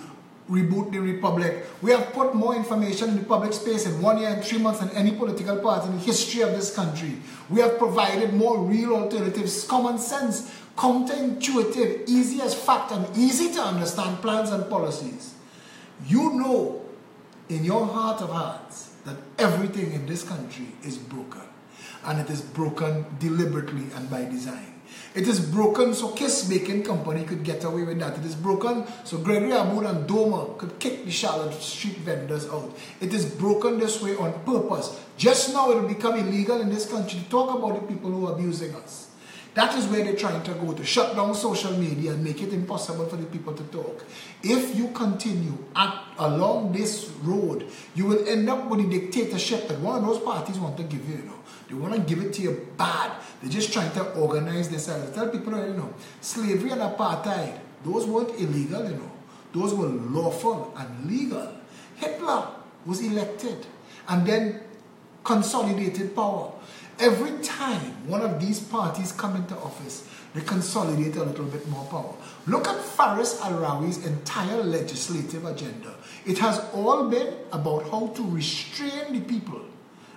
reboot the republic. We have put more information in the public space in 1 year and 3 months than any political party in the history of this country. We have provided more real alternatives, common sense, counterintuitive, easy as fact, and easy to understand plans and policies. You know in your heart of hearts that everything in this country is broken. And it is broken deliberately and by design. It is broken so Kiss Baking Company could get away with that. It is broken so Gregory Aboud and Doma could kick the Charlotte street vendors out. It is broken this way on purpose. Just now it will become illegal in this country to talk about the people who are abusing us. That is where they're trying to go, to shut down social media and make it impossible for the people to talk. If you continue along this road, you will end up with the dictatorship that one of those parties want to give you, They want to give it to you bad. They're just trying to organize themselves. Tell people, slavery and apartheid, those weren't illegal, Those were lawful and legal. Hitler was elected and then consolidated power. Every time one of these parties come into office, they consolidate a little bit more power. Look at Faris Al-Rawi's entire legislative agenda. It has all been about how to restrain the people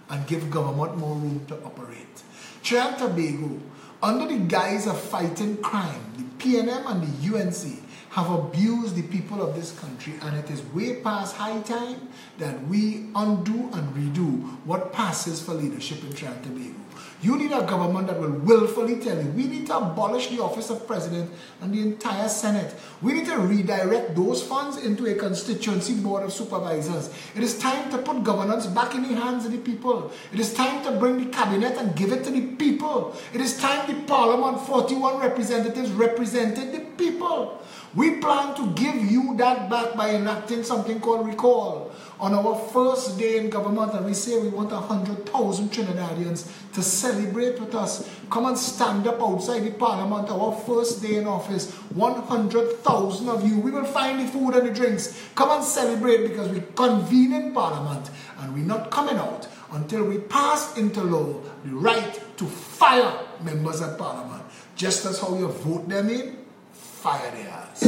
and give government more room to operate. Trinidad and Tobago, under the guise of fighting crime, the PNM and the UNC have abused the people of this country, and it is way past high time that we undo and redo what passes for leadership in Trinidad and Tobago. You need a government that will willfully tell you, we need to abolish the office of president and the entire Senate. We need to redirect those funds into a constituency board of supervisors. It is time to put governance back in the hands of the people. It is time to bring the cabinet and give it to the people. It is time the parliament, 41 representatives, represented the people. We plan to give you that back by enacting something called recall. On our first day in government, and we say we want 100,000 Trinidadians to celebrate with us. Come and stand up outside the parliament, our first day in office. 100,000 of you. We will find the food and the drinks. Come and celebrate, because we convene in parliament and we're not coming out until we pass into law the right to fire members of parliament. Just as how you vote them in, fire their ass.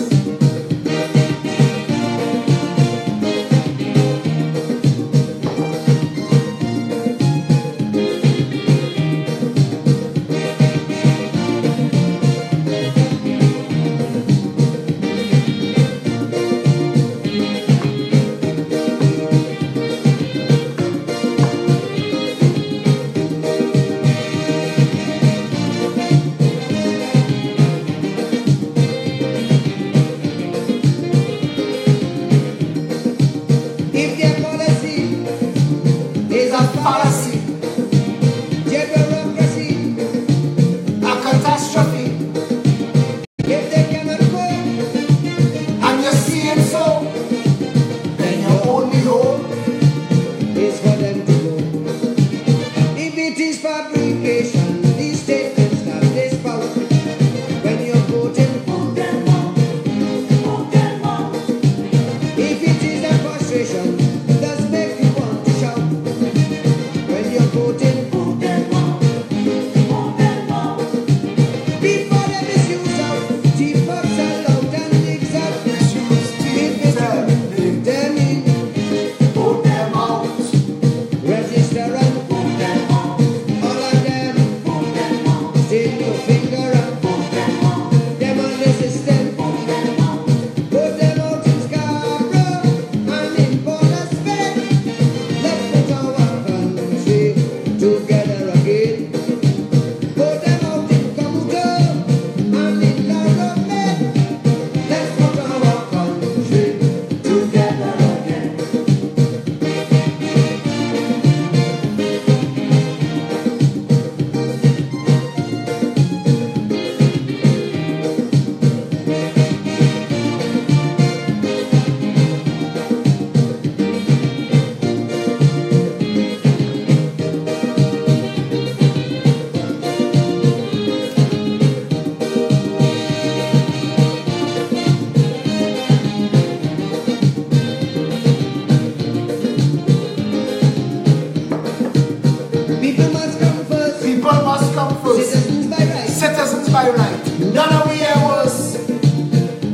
By right. None of we here was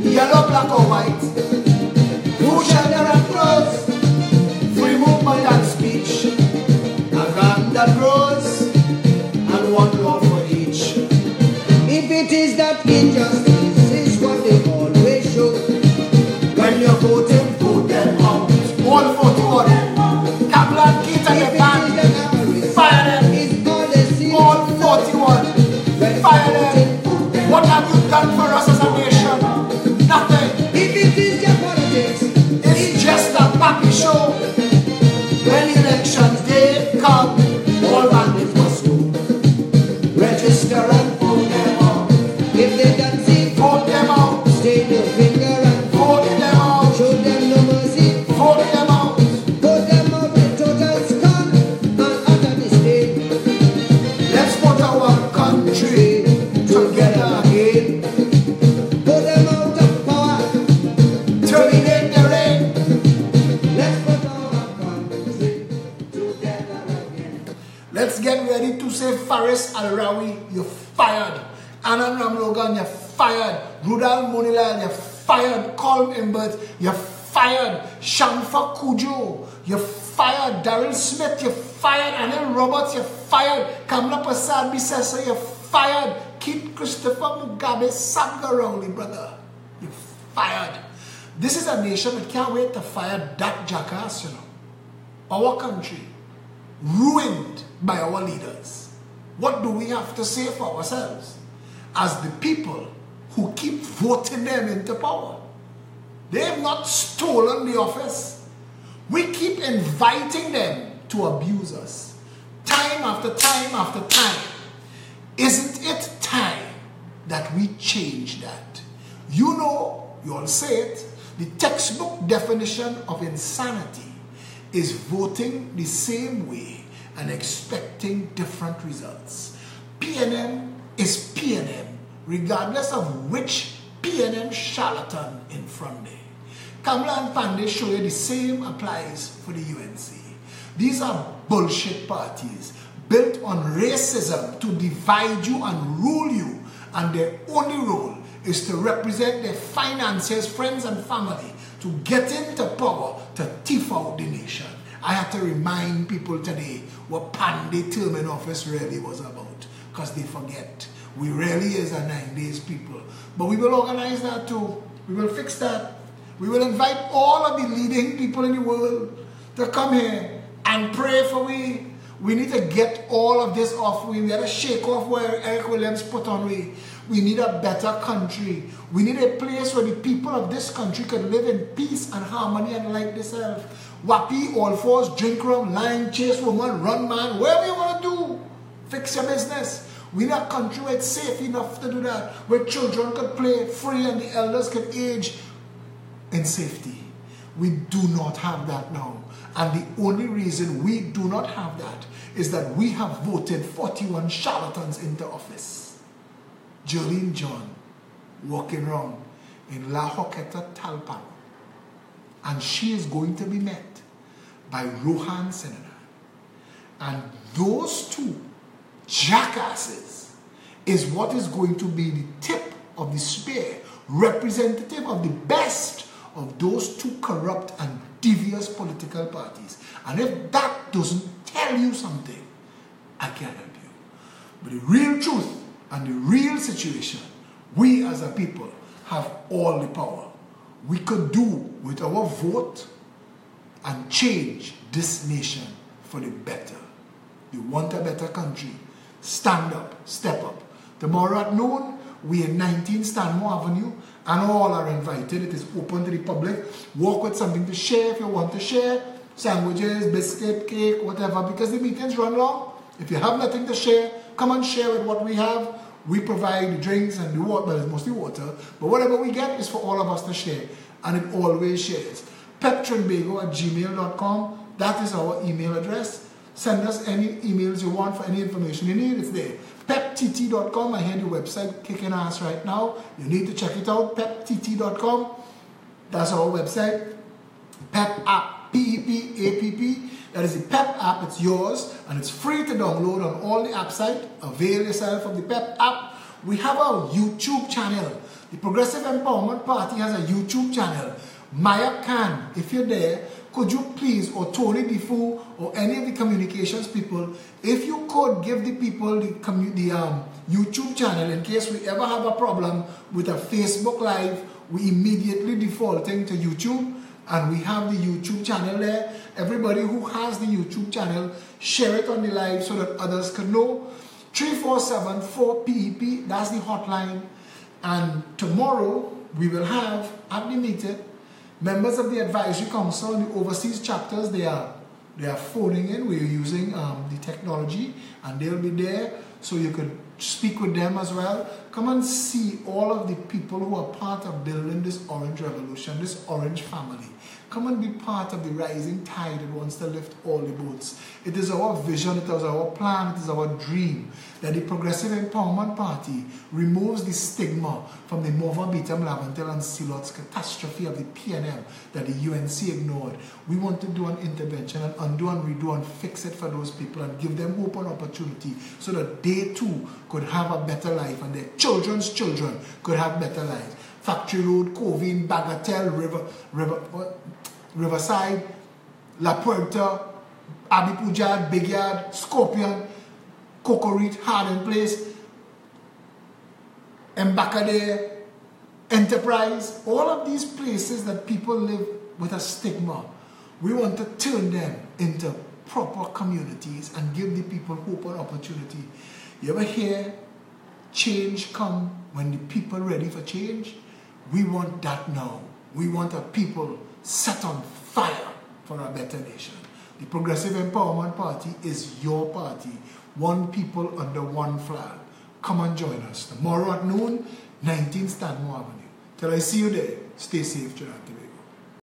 yellow, black or white. Who fired. Anand Ramlogan, you're fired. Rudal Monilal, you're fired. Colm Imbert, you're fired. Shanfa Kujo, you're fired. Daryl Smith, you're fired. Anil Roberts, you're fired. Kamla Prasad Bisesa, you're fired. Kid Christopher Mugabe, Sabgaroli, brother, you're fired. This is a nation that can't wait to fire that jackass, you know. Our country, ruined by our leaders. What do we have to say for ourselves as the people who keep voting them into power? They have not stolen the office. We keep inviting them to abuse us. Time after time after time. Isn't it time that we change that? You know, you all say it, the textbook definition of insanity is voting the same way and expecting different results. PNM is PNM, regardless of which PNM charlatan in front there. Kamla and Pandey show you the same applies for the UNC. These are bullshit parties built on racism to divide you and rule you, and their only role is to represent their financiers, friends and family to get into power to thief out the nation. I had to remind people today what Pandey term in office really was about, because they forget. We really is a 9 days people. But we will organize that too. We will fix that. We will invite all of the leading people in the world to come here and pray for we. We need to get all of this off. We got to shake off where Eric Williams put on we. We need a better country. We need a place where the people of this country can live in peace and harmony and like themselves. Wappy, all fours, drink rum, line, chase woman, run man, whatever you want to do. Fix your business. We need a country where it's safe enough to do that. Where children can play free and the elders can age in safety. We do not have that now. And the only reason we do not have that is that we have voted 41 charlatans into office. Jolene John walking around in La Hoqueta Talpan. And she is going to be met by Rohan Senator. And those two jackasses is what is going to be the tip of the spear, representative of the best of those two corrupt and devious political parties. And if that doesn't tell you something, I can't help you. But the real truth and the real situation, we as a people have all the power. We could do with our vote and change this nation for the better. You want a better country? Stand up, step up. Tomorrow at noon, we in 19 Stanmore Avenue, and all are invited. It is open to the public. Walk with something to share if you want to share. Sandwiches, biscuit, cake, whatever, because the meetings run long. If you have nothing to share, come and share with what we have. We provide the drinks and the water, well, it's mostly water, but whatever we get is for all of us to share, and it always shares. peptrinbago@gmail.com, that is our email address. Send us any emails you want for any information you need, it's there. peptt.com, I hear the website kicking ass right now. You need to check it out, peptt.com. That's our website. Pep app, P-E-P-A-P-P. That is the PEP app, it's yours, and it's free to download on all the app sites. Avail yourself of the PEP app. We have our YouTube channel. The Progressive Empowerment Party has a YouTube channel. Maya Khan, if you're there, could you please, or Tony Defoe, or any of the communications people, if you could give the people the YouTube channel in case we ever have a problem with a Facebook Live, we immediately defaulting to YouTube. And we have the YouTube channel there. Everybody who has the YouTube channel, share it on the live so that others can know. 347-4PEP, that's the hotline. And tomorrow, we will have, at the meeting, members of the Advisory Council and the overseas chapters. They are phoning in. We're using the technology, and they'll be there so you could speak with them as well. Come and see all of the people who are part of building this orange revolution, this orange family. Come and be part of the rising tide that wants to lift all the boats. It is our vision, it is our plan, it is our dream that the Progressive Empowerment Party removes the stigma from the Mova, Beetham, Lavantel and Silot's catastrophe of the PNM that the UNC ignored. We want to do an intervention and undo and redo and fix it for those people and give them hope and opportunity so that they too could have a better life and their children's children could have better lives. Factory Road, Covine, Bagatelle, Riverside, La Puerta, Abbey Pujad, Big Yard, Scorpion, Cocorit, Hardin Place, Embacadere, Enterprise, all of these places that people live with a stigma. We want to turn them into proper communities and give the people hope and opportunity. You ever hear change come when the people ready for change? We want that now. We want a people set on fire for a better nation. The Progressive Empowerment Party is your party. One people under one flag. Come and join us tomorrow at noon, 19 Stanmore Avenue. Till I see you there, stay safe, Jonathan.